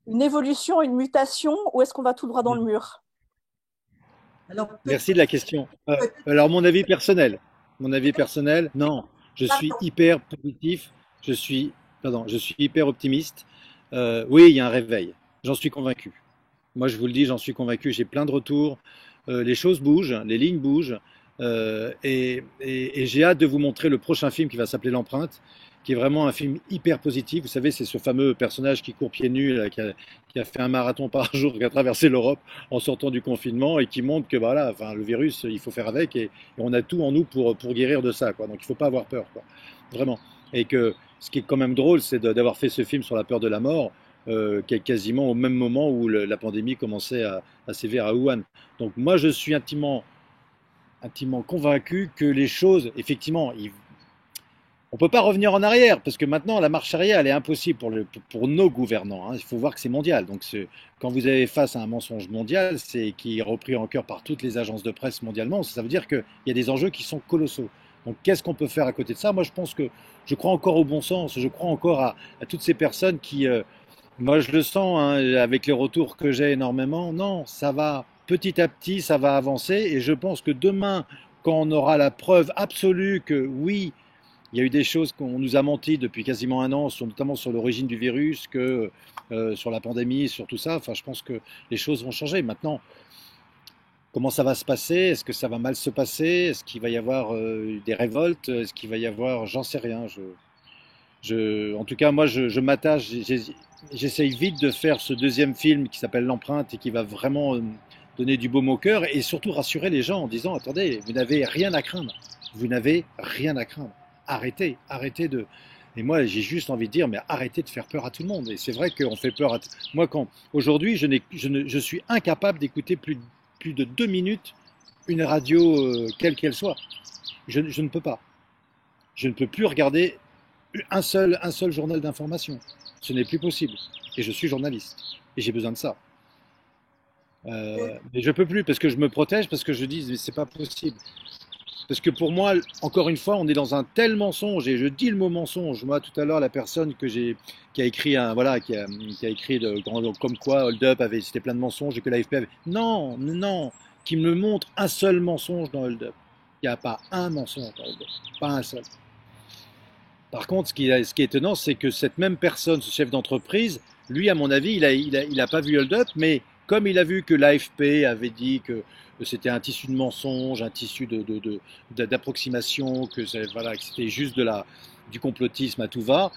une évolution, une mutation, ou est-ce qu'on va tout droit dans le mur?
Merci de la question. Alors, mon avis personnel, non, je suis hyper positif, je suis hyper optimiste. Oui, il y a un réveil, j'en suis convaincu. Moi, je vous le dis, j'en suis convaincu, j'ai plein de retours, les choses bougent, les lignes bougent, et j'ai hâte de vous montrer le prochain film qui va s'appeler L'Empreinte, qui est vraiment un film hyper positif. Vous savez, c'est ce fameux personnage qui court pieds nus, là, qui a fait un marathon par jour, qui a traversé l'Europe en sortant du confinement et qui montre que voilà, enfin, le virus, il faut faire avec et on a tout en nous pour guérir de ça, quoi. Donc il ne faut pas avoir peur, quoi. Vraiment. Et que ce qui est quand même drôle, c'est d'avoir fait ce film sur la peur de la mort, qui est quasiment au même moment où la pandémie commençait à sévir à Wuhan. Donc moi, je suis intimement convaincu que les choses, effectivement, on ne peut pas revenir en arrière, parce que maintenant, la marche arrière, elle est impossible pour nos gouvernants, hein. Il faut voir que c'est mondial. Donc, quand vous avez face à un mensonge mondial, qui est repris en cœur par toutes les agences de presse mondialement, ça veut dire qu'il y a des enjeux qui sont colossaux. Donc, qu'est-ce qu'on peut faire à côté de ça? Moi, je crois encore au bon sens, je crois encore à toutes ces personnes qui, moi, je le sens, hein, avec les retours que j'ai énormément. Non, ça va, petit à petit, ça va avancer, et je pense que demain, quand on aura la preuve absolue que oui, il y a eu des choses qu'on nous a menti depuis quasiment un an, notamment sur l'origine du virus, sur la pandémie, sur tout ça. Enfin, je pense que les choses vont changer. Maintenant, comment ça va se passer? Est-ce que ça va mal se passer? Est-ce qu'il va y avoir des révoltes? Est-ce qu'il va y avoir... J'en sais rien. En tout cas, moi, je m'attache. J'essaye vite de faire ce deuxième film qui s'appelle L'Empreinte et qui va vraiment donner du baume au cœur et surtout rassurer les gens en disant, attendez, vous n'avez rien à craindre. Vous n'avez rien à craindre. Arrêtez de... Et moi, j'ai juste envie de dire, mais arrêtez de faire peur à tout le monde. Et c'est vrai qu'on fait peur à... Moi, aujourd'hui, je suis incapable d'écouter plus de 2 minutes une radio, quelle qu'elle soit. Je ne peux pas. Je ne peux plus regarder un seul journal d'information. Ce n'est plus possible. Et je suis journaliste. Et j'ai besoin de ça. Mais je peux plus parce que je me protège, parce que je dis, mais c'est pas possible. Parce que pour moi, encore une fois, on est dans un tel mensonge, et je dis le mot mensonge. Moi, tout à l'heure, la personne qui a écrit qui a écrit comme quoi Hold Up c'était plein de mensonges et que l'AFP avait... Non, qui me montre un seul mensonge dans Hold Up. Il n'y a pas un mensonge dans Hold Up, pas un seul. Par contre, ce qui est étonnant, c'est que cette même personne, ce chef d'entreprise, lui, à mon avis, il a pas vu Hold Up, mais comme il a vu que l'AFP avait dit que c'était un tissu de mensonges, un tissu d'approximation, que c'était juste du complotisme à tout va,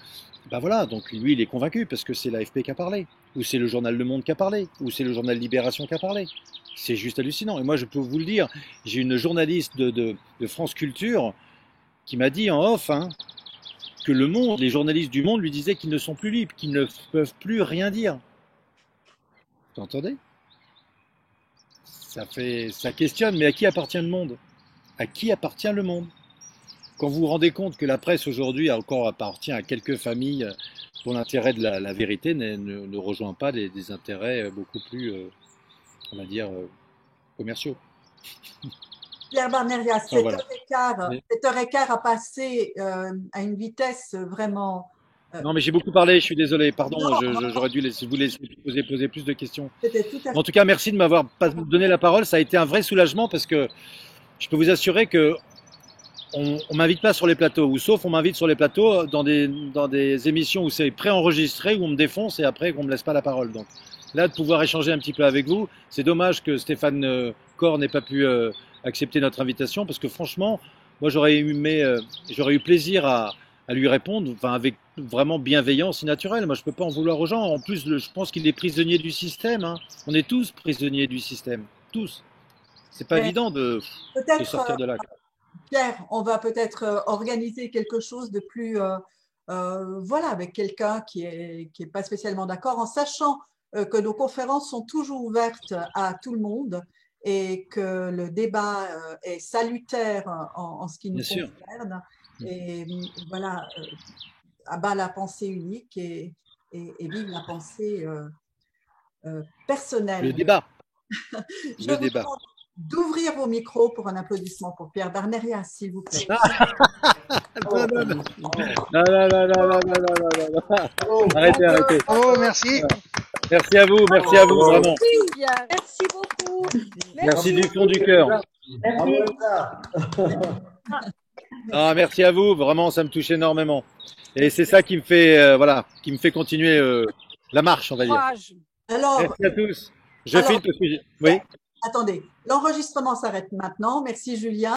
ben voilà, donc lui il est convaincu parce que c'est l'AFP qui a parlé, ou c'est le journal Le Monde qui a parlé, ou c'est le journal Libération qui a parlé. C'est juste hallucinant. Et moi je peux vous le dire, j'ai une journaliste de France Culture qui m'a dit en off, hein, que les journalistes du Monde lui disaient qu'ils ne sont plus libres, qu'ils ne peuvent plus rien dire. Vous entendez ? Ça questionne, mais à qui appartient le monde? À qui appartient le monde? Quand vous vous rendez compte que la presse aujourd'hui encore appartient à quelques familles dont l'intérêt de la vérité ne rejoint pas des intérêts beaucoup plus, on va dire, commerciaux.
Pierre Barneria, 7h15 a passé à une vitesse vraiment...
Non, mais j'ai beaucoup parlé, je suis désolé, pardon, j'aurais dû vous laisser poser plus de questions. En tout cas, merci de m'avoir donné la parole, ça a été un vrai soulagement parce que je peux vous assurer que on m'invite pas sur les plateaux, ou sauf on m'invite sur les plateaux dans des émissions où c'est préenregistré, où on me défonce et après qu'on me laisse pas la parole. Donc là, de pouvoir échanger un petit peu avec vous, c'est dommage que Stéphane Corr n'ait pas pu accepter notre invitation parce que franchement, moi j'aurais eu plaisir à lui répondre, enfin avec vraiment bienveillance et naturelle. Moi, je peux pas en vouloir aux gens. En plus, je pense qu'il est prisonnier du système, hein. On est tous prisonniers du système, tous. C'est pas évident de sortir de là.
Pierre, on va peut-être organiser quelque chose de plus, voilà, avec quelqu'un qui est pas spécialement d'accord, en sachant que nos conférences sont toujours ouvertes à tout le monde et que le débat est salutaire en ce qui nous concerne. Et voilà, à bas la pensée unique et vive la pensée personnelle.
Le débat.
Je vous demande d'ouvrir vos micros pour un applaudissement pour Pierre Barneria, s'il vous plaît.
Arrêtez.
Oh, merci.
Merci à vous, vraiment.
Merci beaucoup.
Merci du fond du cœur. Merci à vous, vraiment, ça me touche énormément. Et c'est ça qui me fait, qui me fait continuer la marche, on va dire.
Alors,
merci à tous. Je filme parce que oui.
Attendez, l'enregistrement s'arrête maintenant. Merci Julien.